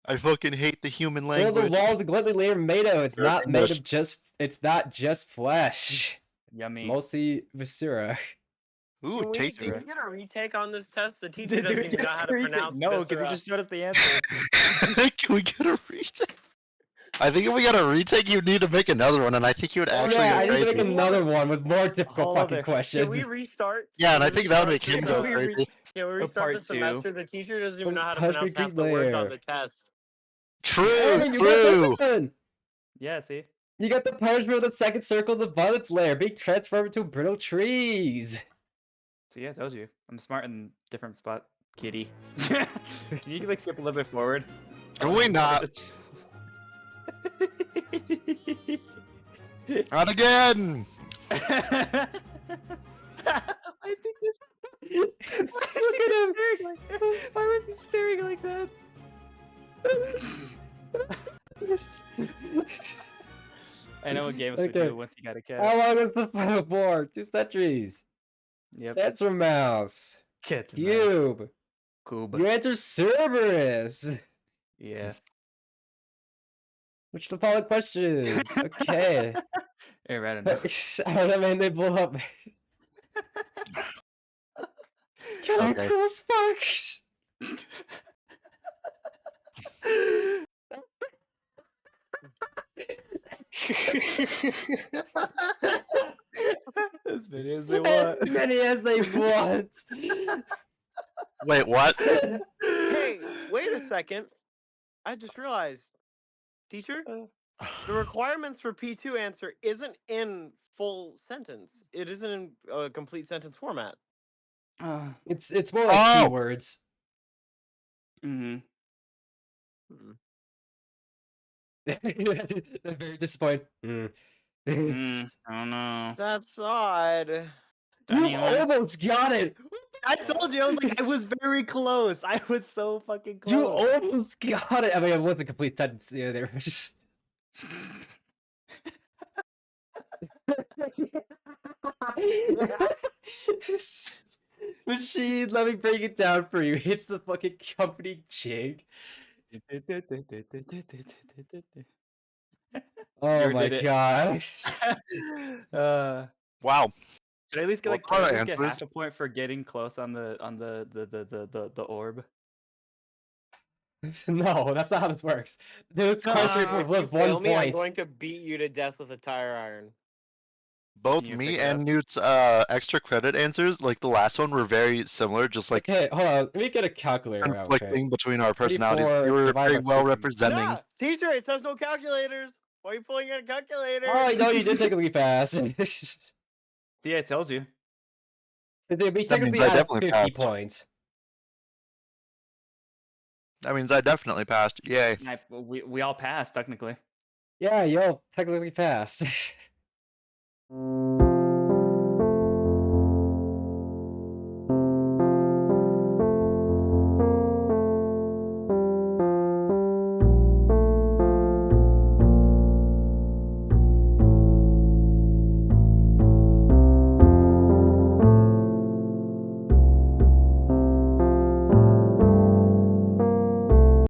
B: I fucking hate the human
A: Build the
B: language.
A: walls of gluttony layer made of. It's
B: You're
A: not made
B: English.
A: of just. It's not just flesh.
C: Yummy.
A: Mostly viscera.
B: Ooh,
E: Can we
B: tasty.
E: get a retake on this test? The teacher
C: Dude,
E: doesn't even know how to pronounce
C: no, because
E: viscera.
C: he just showed us the answer.
B: Can we get a retake? I think if we got a retake, you'd need to make another one, and I think you would actually
A: Yeah, I
B: go
A: need to make
B: crazy.
A: another one with more difficult
C: Whole
A: fucking
C: other-
E: Can
A: questions.
E: we restart?
B: Yeah, and
E: Can
B: I
E: we
B: think that would make
E: restart
B: him
E: this,
B: go
C: we
B: crazy.
E: Can we restart
C: part
E: the
C: 2.
E: semester? The teacher doesn't even know
A: What's
E: how to
A: punishment
E: pronounce half
A: Greek
E: the words on
A: layer?
E: the test.
B: True,
A: Hey, you got this
B: true.
A: one!
C: Yeah, see?
A: You got the punishment of the second circle of the violence layer. Being transformed into brittle trees.
C: So yeah, I told you. I'm smart in different spot, kitty. Can you like skip a little bit forward?
B: Can we not? Not again!
C: I think just
A: Look at him!
C: why was he staring like that? I know what game to
A: Okay.
C: do once you got a cat.
A: How long is the final board? 2 centuries.
C: Yep.
A: That's from mouse.
C: Cat.
A: Cube.
C: Cube.
A: You answer Cerberus.
C: Yeah.
A: Which of the following questions? Okay.
C: Hey, right enough.
A: I don't know, man, they blew up. Can I
B: Okay.
A: cool sparks?
C: As many as they
A: As
C: want.
A: many as they want.
B: Wait, what?
E: Hey, wait a second. I just realized, teacher, The requirements for P2 answer isn't in full sentence. It isn't in a complete sentence format.
A: It's more like
B: Oh!
A: keywords.
C: Mm-hmm.
A: They're very disappointed.
C: I don't know.
E: That's odd.
A: You
C: Anyone?
A: almost got it.
C: I told you, I was like, I was very close. I was so fucking close.
A: You almost got it. I mean, it wasn't a complete sentence. Yeah, they were just. Machine, let me break it down for you. It's the fucking company jig. Oh
C: Your
A: my
C: did it.
A: god.
B: Wow.
C: Should I at least get
B: What
C: like can I
B: are
C: at
B: the
C: least get
B: answers?
C: half a point for getting close on the orb?
A: No, that's not how this works. This question
E: If
A: was
E: you
A: 1
E: fail me, I'm
A: point.
E: going to beat you to death with a tire iron.
B: Both
C: Can you
B: me
C: pick it
B: and
C: up?
B: Newt's extra credit answers, like the last one, were very similar, just like
A: Okay, hold on. Let me get a calculator out. Okay.
B: conflicting between our personalities.
A: 34
B: You were
A: divided
B: very
A: by
B: well
A: 50.
B: representing.
E: Nah, teacher, it says no calculators. Why are you pulling out a calculator?
A: Oh, no, you did technically pass.
C: See, I told you.
A: We
B: That means
A: technically
B: I
A: out of
B: definitely
A: 50
B: passed.
A: points.
B: That means I definitely passed. Yay.
C: We all passed technically.
A: Yeah, you'll technically pass.